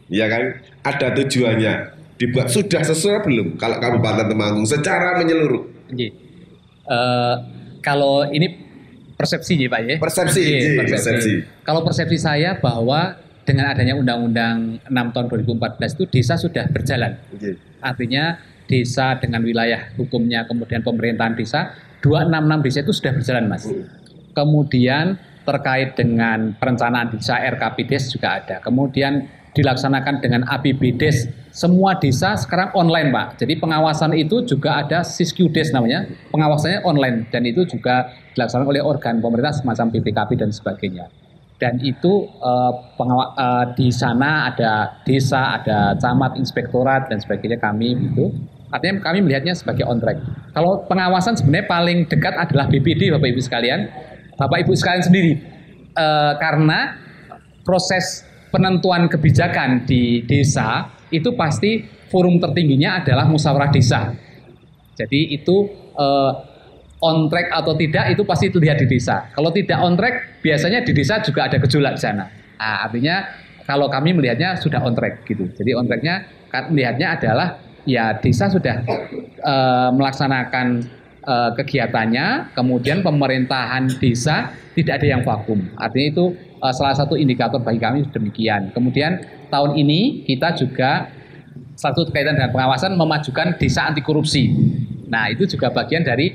Iya kan? Ada tujuannya. Dibuat sudah sesuai belum? Kalau Kabupaten Temanggung secara menyeluruh. Kalau ini persepsi ya Pak ya? Persepsi. Kalau persepsi saya bahwa dengan adanya Undang-Undang 6 tahun 2014 itu desa sudah berjalan. Artinya desa dengan wilayah hukumnya, kemudian pemerintahan desa, 266 desa itu sudah berjalan Mas. Kemudian terkait dengan perencanaan desa, RKPDes juga ada. Kemudian dilaksanakan dengan APBDes, semua desa sekarang online Pak. Jadi pengawasan itu juga ada Siskudes namanya, pengawasannya online dan itu juga dilaksanakan oleh organ pemerintah semacam BPKP dan sebagainya. Dan itu di sana ada desa, ada camat, inspektorat dan sebagainya kami itu. Artinya kami melihatnya sebagai on track. Kalau pengawasan sebenarnya paling dekat adalah BPD Bapak Ibu sekalian, Bapak Ibu sekalian sendiri. Karena proses penentuan kebijakan di desa itu pasti forum tertingginya adalah musyawarah desa. Jadi itu on track atau tidak itu pasti terlihat di desa. Kalau tidak on track biasanya di desa juga ada gejolak di sana. Nah, artinya kalau kami melihatnya sudah on track gitu. Jadi on tracknya melihatnya adalah ya desa sudah melaksanakan kegiatannya, kemudian pemerintahan desa tidak ada yang vakum. Artinya itu salah satu indikator bagi kami demikian. Kemudian tahun ini kita juga satu kaitan dengan pengawasan memajukan desa anti korupsi. Nah itu juga bagian dari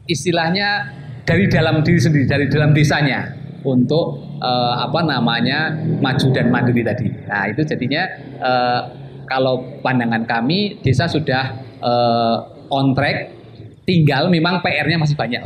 istilahnya dari dalam diri sendiri, dari dalam desanya untuk maju dan mandiri tadi. Nah itu jadinya kalau pandangan kami desa sudah on track, tinggal memang PR-nya masih banyak.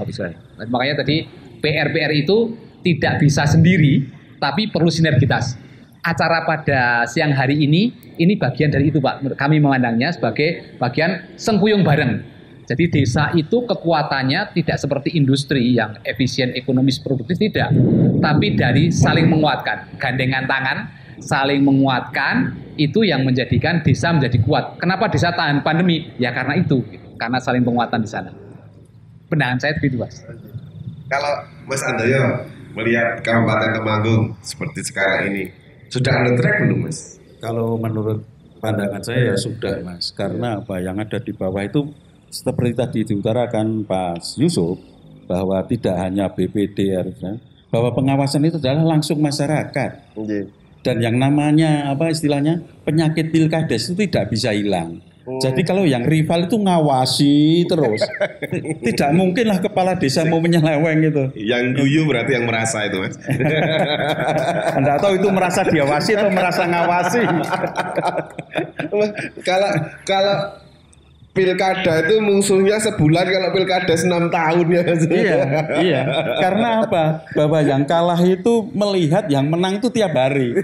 Makanya tadi PR itu tidak bisa sendiri, tapi perlu sinergitas. Acara pada siang hari ini bagian dari itu Pak. Kami memandangnya sebagai bagian sengkuyung bareng. Jadi desa itu kekuatannya tidak seperti industri yang efisien, ekonomis, produktif, tidak. Tapi dari saling menguatkan, gandengan tangan, saling menguatkan, itu yang menjadikan desa menjadi kuat. Kenapa desa tahan pandemi? Ya karena itu, karena saling penguatan di sana. Pandangan saya begitu Mas. Kalau Mas Andoyo melihat Kabupaten Temanggung seperti sekarang ini, sudah on the track belum Mas? Kalau menurut pandangan saya ya sudah Mas, karena apa yang ada di bawah itu seperti tadi diutarakan Pak Yusuf bahwa tidak hanya BPD, bahwa pengawasan itu adalah langsung masyarakat. Dan yang namanya apa istilahnya penyakit pilkades itu tidak bisa hilang. Jadi kalau yang rival itu ngawasi terus, tidak mungkinlah kepala desa mau menyeleweng gitu. Yang guyu berarti yang merasa itu Mas. Anda tahu itu merasa diawasi atau merasa ngawasi? Kalau pilkada itu musuhnya sebulan, kalau pilkada 6 tahun ya. Iya. Karena apa? Bahwa yang kalah itu melihat yang menang itu tiap hari.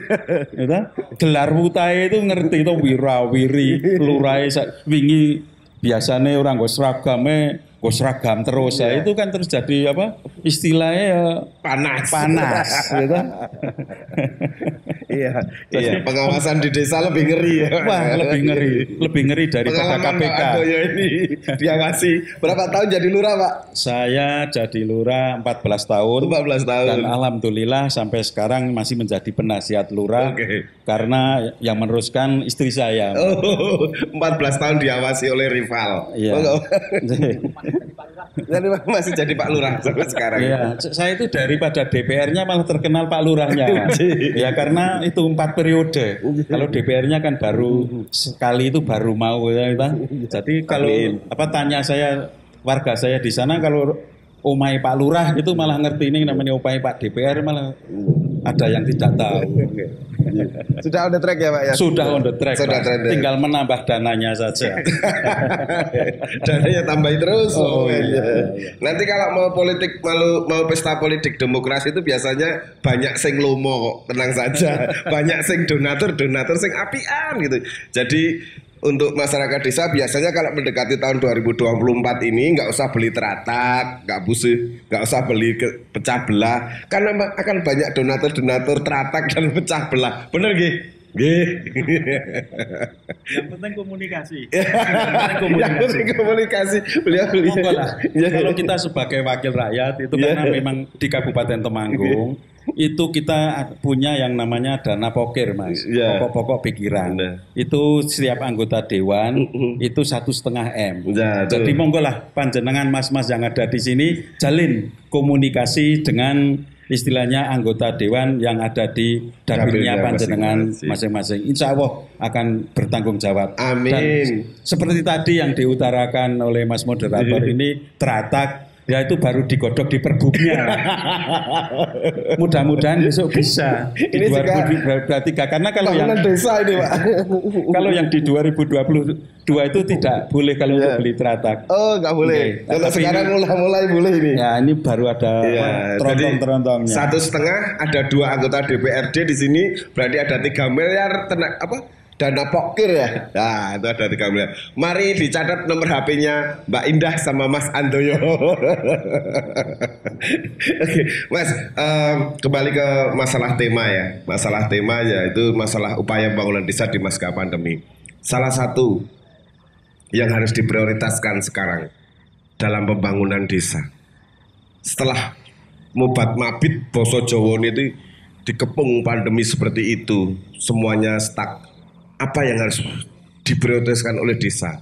Gitu? Gelar putahe itu ngerti itu wirawiri, lurahe wingi biasanya orang gue seragam terus ya. Itu kan terus jadi apa? Istilahnya ya panas gitu. Iya. Pengawasan di desa lebih ngeri ya. Wah, lebih ngeri daripada KPK. Andoyo ini diawasi. Berapa tahun jadi lurah, Pak? Saya jadi lurah 14 tahun. 14 tahun. Dan alhamdulillah sampai sekarang masih menjadi penasihat lurah. Karena yang meneruskan istri saya. 14 tahun diawasi oleh rival. Iya. Jadi masih jadi Pak Lurah sampai sekarang. Iya, saya itu daripada DPR-nya malah terkenal Pak Lurahnya. Ya karena itu 4 periode. Kalau DPR-nya kan baru sekali, itu baru mau ya. Jadi kalau tanya saya warga saya di sana, kalau omai Pak Lurah itu malah ngerti ini namanya omai Pak DPR, malah ada yang tidak tahu. Sudah on the track ya Pak ya? Sudah on the track. Tinggal menambah dananya saja. Dananya tambahin terus. Iya. Nanti kalau mau politik, mau pesta politik demokrasi itu biasanya banyak sing lomo kok, tenang saja. Banyak sing donatur sing apian gitu. Jadi untuk masyarakat desa biasanya kalau mendekati tahun 2024 ini nggak usah beli teratak, nggak usah beli pecah belah, karena akan banyak donatur teratak dan pecah belah. Bener gih? Yang penting komunikasi. Yang penting komunikasi. Beliau. Kalau kita sebagai wakil rakyat itu karena memang di Kabupaten Temanggung itu kita punya yang namanya dana pokir, Mas. Pokok-pokok pikiran. Itu setiap anggota dewan itu 1,5 M. Jadi monggo lah panjenengan mas-mas yang ada di sini jalin komunikasi dengan istilahnya anggota dewan yang ada di dapilnya panjenengan masing-masing. Insya Allah akan bertanggung jawab. Amin. Dan seperti tadi yang diutarakan oleh Mas moderator ini teratak, ya itu baru digodok di perbuknya. Mudah-mudahan besok bisa di 2023, karena kalau yang desa ini Pak. Kalau yang di 2022 itu tidak boleh kalau untuk beli teratak. Oh, nggak boleh. Kalau sekarang mulai boleh ini. Ya, ini baru ada terontong-terontongnya. 1,5 ada 2 anggota DPRD di sini, berarti ada 3 miliar dana pokir ya. Nah, itu ada 3 miliar. Mari dicatat nomor HP-nya Mbak Indah sama Mas Andoyo. Oke, Mas, kembali ke masalah tema ya. Masalah tema ya itu masalah upaya pembangunan desa di masa pandemi. Salah satu yang harus diprioritaskan sekarang dalam pembangunan desa. Setelah mobat mabit boso Jawa itu dikepung pandemi seperti itu, semuanya stuck. Apa yang harus diprioritaskan oleh desa?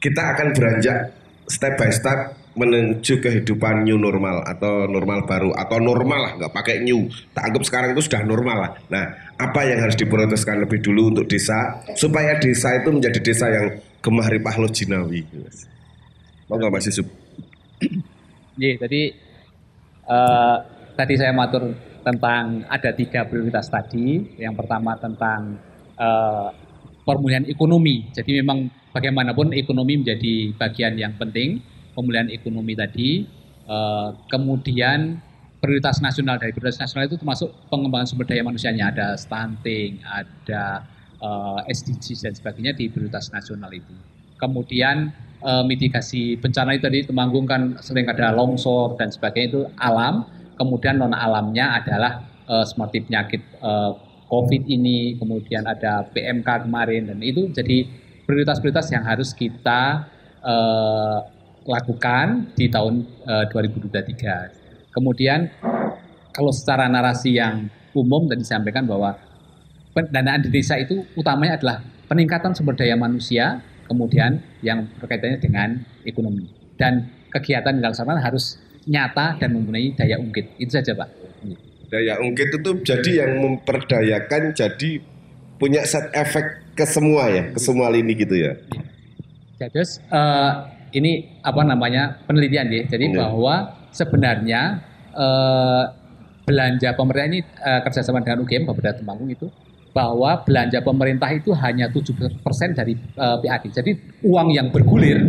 Kita akan beranjak step by step menuju kehidupan new normal atau normal baru atau normal lah, nggak pakai new. Tak anggap sekarang itu sudah normal lah. Nah, apa yang harus diprioritaskan lebih dulu untuk desa supaya desa itu menjadi desa yang gemah ripah lo jinawi? Mau nggak Mas Yusuf? Iya, tadi saya matur tentang ada 3 prioritas tadi. Yang pertama tentang pemulihan ekonomi. Jadi memang bagaimanapun ekonomi menjadi bagian yang penting. Pemulihan ekonomi tadi, kemudian prioritas nasional. Dari prioritas nasional itu termasuk pengembangan sumber daya manusianya. Ada stunting, ada SDGs dan sebagainya di prioritas nasional itu. Kemudian mitigasi bencana itu tadi Temanggung kan sering ada longsor dan sebagainya, itu alam. Kemudian non alamnya adalah seperti penyakit COVID ini, kemudian ada PMK kemarin, dan itu jadi prioritas-prioritas yang harus kita lakukan di tahun 2023. Kemudian kalau secara narasi yang umum tadi disampaikan bahwa pendanaan di desa itu utamanya adalah peningkatan sumber daya manusia, kemudian yang berkaitannya dengan ekonomi. Dan kegiatan yang dilaksanakan harus nyata dan mempunyai daya ungkit. Itu saja Pak. Daya ungkit itu jadi yang memperdayakan, jadi punya set efek ke semua ya, ke semua lini gitu ya. Terus ini penelitian ya. Jadi bahwa sebenarnya belanja pemerintah ini kerjasama dengan UGM Bapeda Temanggung itu bahwa belanja pemerintah itu hanya 7% dari PAD. Jadi uang yang bergulir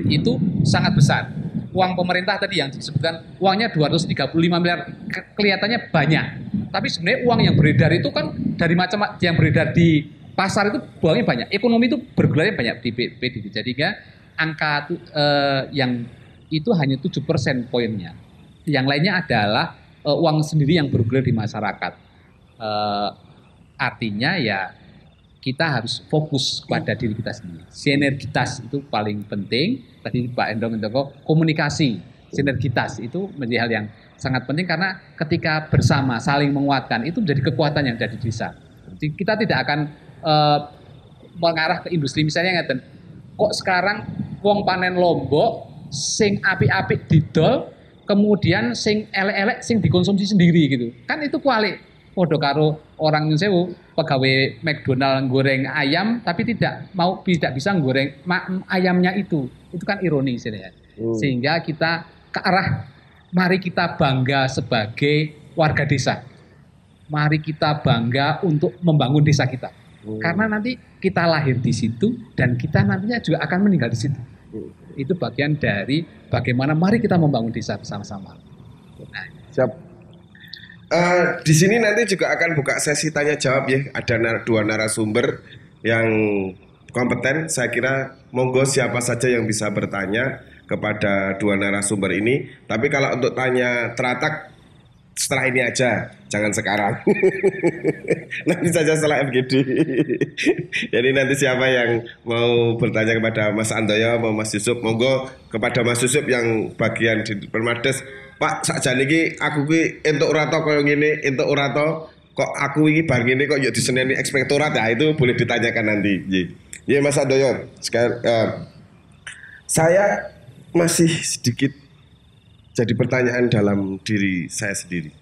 itu sangat besar. Uang pemerintah tadi yang disebutkan uangnya 235 miliar kelihatannya banyak. Tapi sebenarnya uang yang beredar itu kan dari macam yang beredar di pasar itu uangnya banyak. Ekonomi itu bergularnya banyak di PDB. Jadi angka yang itu hanya 7% poinnya. Yang lainnya adalah uang sendiri yang bergulir di masyarakat. Artinya ya kita harus fokus pada diri kita sendiri. Sinergitas itu paling penting. Tadi Pak Endong komunikasi, sinergitas itu menjadi hal yang sangat penting karena ketika bersama saling menguatkan itu menjadi kekuatan yang ada di desa. Jadi kita tidak akan mengarah ke industri misalnya ngeten. Kok sekarang wong panen lombok sing apik-apik didol kemudian sing elek-elek sing dikonsumsi sendiri gitu. Kan itu kualik. Podo karo orang nyun sewu pegawai McDonald goreng ayam tapi tidak bisa goreng ayamnya itu kan ironi sebenarnya. Sehingga kita ke arah mari kita bangga sebagai warga desa, mari kita bangga untuk membangun desa kita karena nanti kita lahir di situ dan kita nantinya juga akan meninggal di situ. Itu bagian dari bagaimana mari kita membangun desa bersama-sama. Nah, siap. Di sini nanti juga akan buka sesi tanya jawab ya. Ada dua narasumber yang kompeten. Saya kira monggo siapa saja yang bisa bertanya kepada dua narasumber ini. Tapi kalau untuk tanya teratak setelah ini aja, jangan sekarang. Nanti saja setelah FGD. Jadi nanti siapa yang mau bertanya kepada Mas Andoyo, Mas Yusuf, monggo kepada Mas Yusuf yang bagian di Permades. Pak, sakjane iki aku ki entuk ora to koyo ngene, entuk ora to kok aku iki bar ngene kok yo diseneni ekspektorat ya, itu boleh ditanyakan nanti. Nggih. Mas Andoyo, saya masih sedikit jadi pertanyaan dalam diri saya sendiri.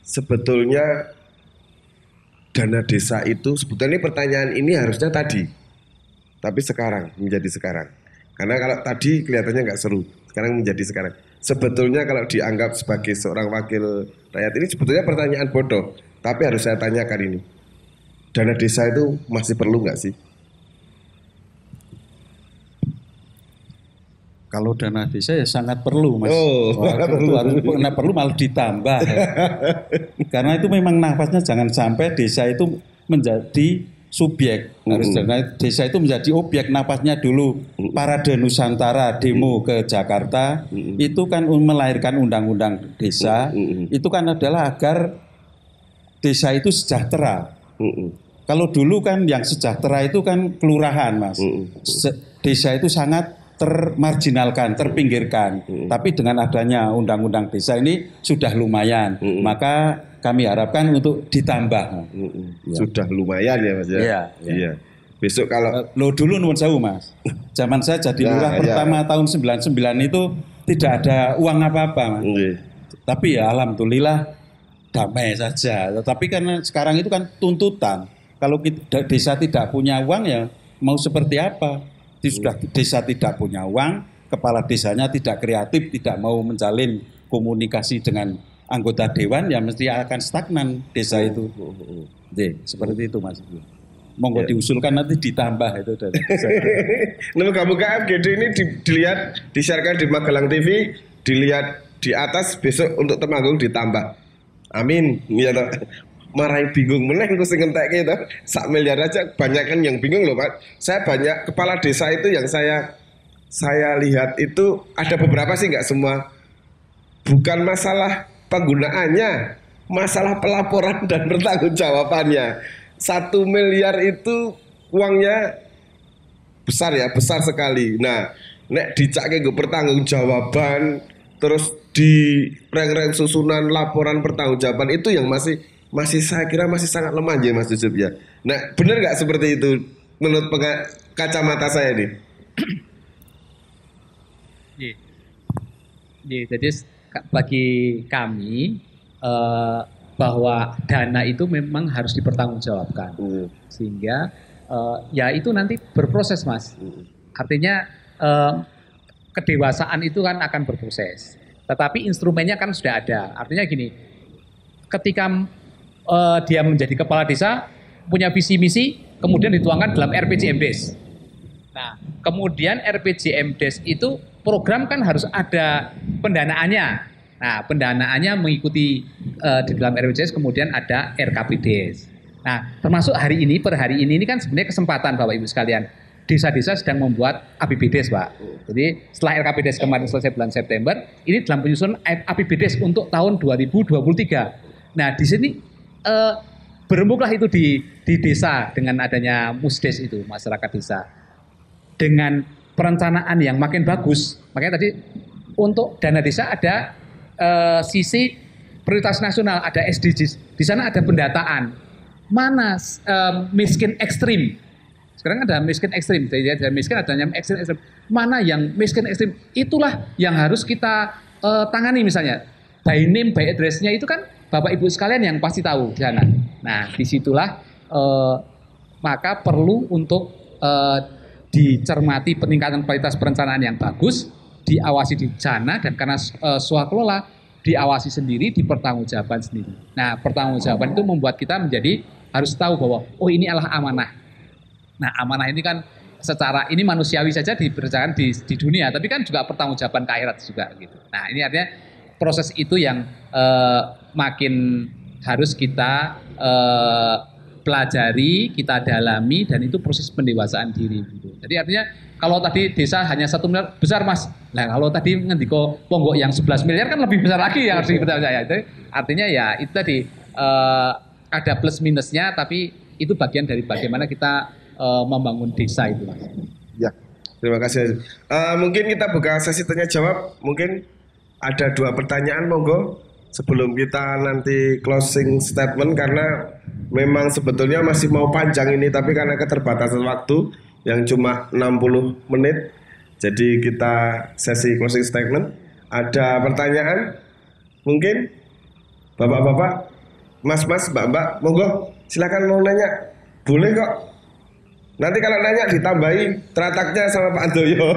Sebetulnya dana desa itu sebetulnya pertanyaan ini harusnya tadi. Tapi sekarang menjadi sekarang. Karena kalau tadi kelihatannya nggak seru, sekarang menjadi sekarang. Sebetulnya kalau dianggap sebagai seorang wakil rakyat ini sebetulnya pertanyaan bodoh. Tapi harus saya tanyakan ini. Dana desa itu masih perlu nggak sih? Kalau dana desa ya sangat perlu, Mas. Perlu malah ditambah. Ya. Karena itu memang nafasnya jangan sampai desa itu menjadi subjek. Harus desa itu menjadi objek. Nafasnya dulu Parade Nusantara demo ke Jakarta itu kan melahirkan undang-undang desa. Itu kan adalah agar desa itu sejahtera. Kalau dulu kan yang sejahtera itu kan kelurahan, Mas. Desa itu sangat termarginalkan, terpinggirkan. Tapi dengan adanya undang-undang desa ini sudah lumayan. Maka kami harapkan untuk ditambah. Sudah lumayan ya, Mas ya. Iya. Besok kalau dulu nuwun sewu, Mas. Zaman saya jadi lurah pertama tahun 99 itu tidak ada uang apa-apa, Mas. Tapi ya alhamdulillah damai saja. Tapi karena sekarang itu kan tuntutan. Kalau desa tidak punya uang ya mau seperti apa? Sudah desa tidak punya uang, kepala desanya tidak kreatif, tidak mau menjalin komunikasi dengan anggota dewan, ya mesti akan stagnan desa itu. Seperti itu, Mas. Monggo diusulkan nanti ditambah itu dari desa. Moga-moga FGD ini dilihat, disiarkan di Magelang TV, dilihat di atas, besok untuk Temanggung ditambah. Amin. Ya toh. Marahi bingung meneh engko sing entekke to. 1 miliar aja banyak kan yang bingung loh, Pak. Saya banyak kepala desa itu yang saya lihat itu ada beberapa sih, nggak semua. Bukan masalah penggunaannya, masalah pelaporan dan pertanggungjawabannya. 1 miliar itu uangnya besar ya, besar sekali. Nah, nek dicake nggo pertanggungjawaban terus di reng-reng susunan laporan pertanggungjawaban itu yang masih saya kira masih sangat lemah ya, Mas Yusuf ya. Nah, benar nggak seperti itu menurut kacamata saya nih? Jadi bagi kami bahwa dana itu memang harus dipertanggungjawabkan, sehingga ya itu nanti berproses, Mas. Artinya kedewasaan itu kan akan berproses, tetapi instrumennya kan sudah ada. Artinya gini, ketika dia menjadi kepala desa, punya visi misi, kemudian dituangkan dalam RPJMDes. Nah, kemudian RPJMDes itu program kan harus ada pendanaannya. Nah, pendanaannya mengikuti di dalam RPJMDes, kemudian ada RKPDes. Nah, termasuk hari ini, per hari ini kan sebenarnya kesempatan Bapak Ibu sekalian. Desa-desa sedang membuat APBDes, Pak. Jadi setelah RKPDes kemarin selesai bulan September, ini dalam penyusunan APBDes untuk tahun 2023. Nah, di sini berembuklah itu di desa dengan adanya Musdes itu, masyarakat desa. Dengan perencanaan yang makin bagus, makanya tadi untuk dana desa ada sisi prioritas nasional, ada SDGs. Di sana ada pendataan. Mana miskin ekstrim? Sekarang ada miskin ekstrim, jadi ada miskin, ada yang ekstrim. Mana yang miskin ekstrim? Itulah yang harus kita tangani misalnya. By name, by address-nya itu kan Bapak Ibu sekalian yang pasti tahu di sana. Nah, disitulah maka perlu untuk dicermati peningkatan kualitas perencanaan yang bagus, diawasi di sana, dan karena swakelola diawasi sendiri, dipertanggungjawabkan sendiri. Nah, pertanggungjawaban itu membuat kita menjadi harus tahu bahwa oh ini adalah amanah. Nah, amanah ini kan secara ini manusiawi saja diberjalan di dunia, tapi kan juga pertanggungjawaban ke akhirat juga gitu. Nah, ini artinya proses itu yang makin harus kita pelajari, kita dalami, dan itu proses pendewasaan diri. Gitu. Jadi artinya kalau tadi desa hanya 1 miliar besar Mas. Nah kalau tadi ngendiko Ponggok yang 11 miliar kan lebih besar lagi yang harus dipercaya. Artinya ya itu tadi ada plus minusnya, tapi itu bagian dari bagaimana kita membangun desa itu Mas. Ya, terima kasih. Mungkin kita buka sesi tanya jawab. Mungkin ada 2 pertanyaan monggo. Sebelum kita nanti closing statement, karena memang sebetulnya masih mau panjang ini, tapi karena keterbatasan waktu yang cuma 60 menit, jadi kita sesi closing statement. Ada pertanyaan? Mungkin Bapak-bapak, Mas-mas, Mbak-mbak, monggo silakan mau nanya. Boleh kok. Nanti kalau nanya ditambahi terataknya sama Pak Andoyo.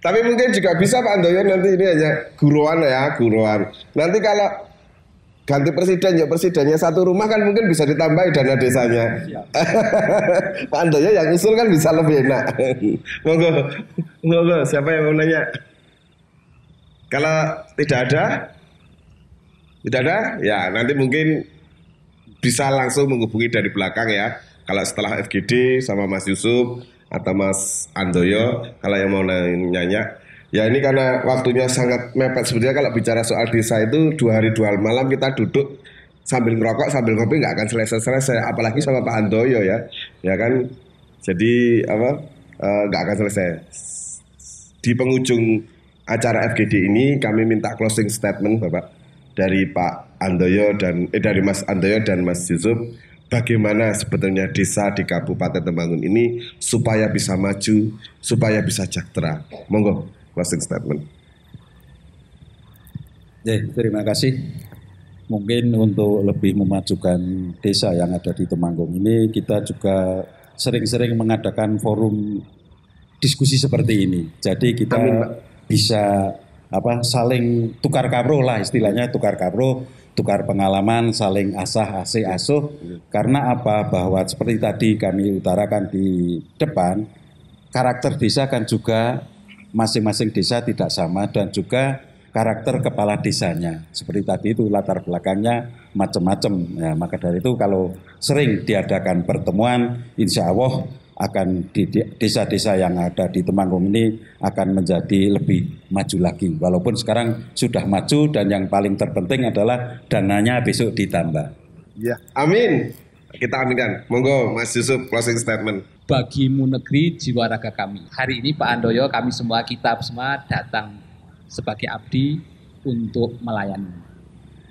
Tapi mungkin juga bisa Pak Andoyo nanti ini hanya guruan ya, guruan. Nanti kalau ganti presiden ya presidennya satu rumah kan mungkin bisa ditambahi dana desanya. Pak Andoyo yang usul kan bisa lebih enak. Monggo, siapa yang mau nanya? Kalau tidak ada, ya nanti mungkin bisa langsung menghubungi dari belakang ya. Kalau setelah FGD sama Mas Yusuf atau Mas Andoyo, kalau yang mau nanya, ya ini karena waktunya sangat mepet. Sebenarnya kalau bicara soal desa itu 2 hari 2 malam kita duduk sambil ngerokok sambil ngopi nggak akan selesai, apalagi sama Pak Andoyo ya kan. Jadi nggak akan selesai. Di penghujung acara FGD ini kami minta closing statement Bapak dari Pak Andoyo dan dari Mas Andoyo dan Mas Yusuf. Bagaimana sebetulnya desa di Kabupaten Temanggung ini supaya bisa maju, supaya bisa sejahtera. Monggo, closing statement. Ya, terima kasih. Mungkin untuk lebih memajukan desa yang ada di Temanggung ini, kita juga sering-sering mengadakan forum diskusi seperti ini. Jadi kita bisa saling tukar kabro lah istilahnya, tukar kabro, tukar pengalaman, saling asuh. Karena apa? Bahwa seperti tadi kami utarakan di depan, karakter desa kan juga masing-masing desa tidak sama, dan juga karakter kepala desanya. Seperti tadi itu latar belakangnya macam-macam. Ya, maka dari itu kalau sering diadakan pertemuan, insya Allah akan di desa-desa yang ada di Temanggung ini akan menjadi lebih maju lagi. Walaupun sekarang sudah maju, dan yang paling terpenting adalah dananya besok ditambah. Ya, amin. Kita aminkan. Monggo Mas Yusuf closing statement. Bagimu negeri jiwa raga kami. Hari ini Pak Andoyo, kami semua, kita semua datang sebagai abdi untuk melayani.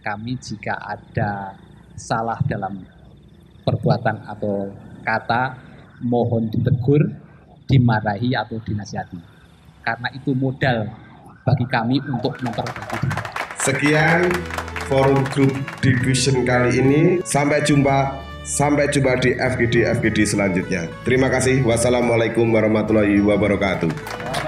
Kami jika ada salah dalam perbuatan atau kata, mohon ditegur, dimarahi atau dinasihati. Karena itu modal bagi kami untuk memperbaiki diri. Sekian forum grup discussion kali ini. Sampai jumpa di FGD selanjutnya. Terima kasih. Wassalamualaikum warahmatullahi wabarakatuh.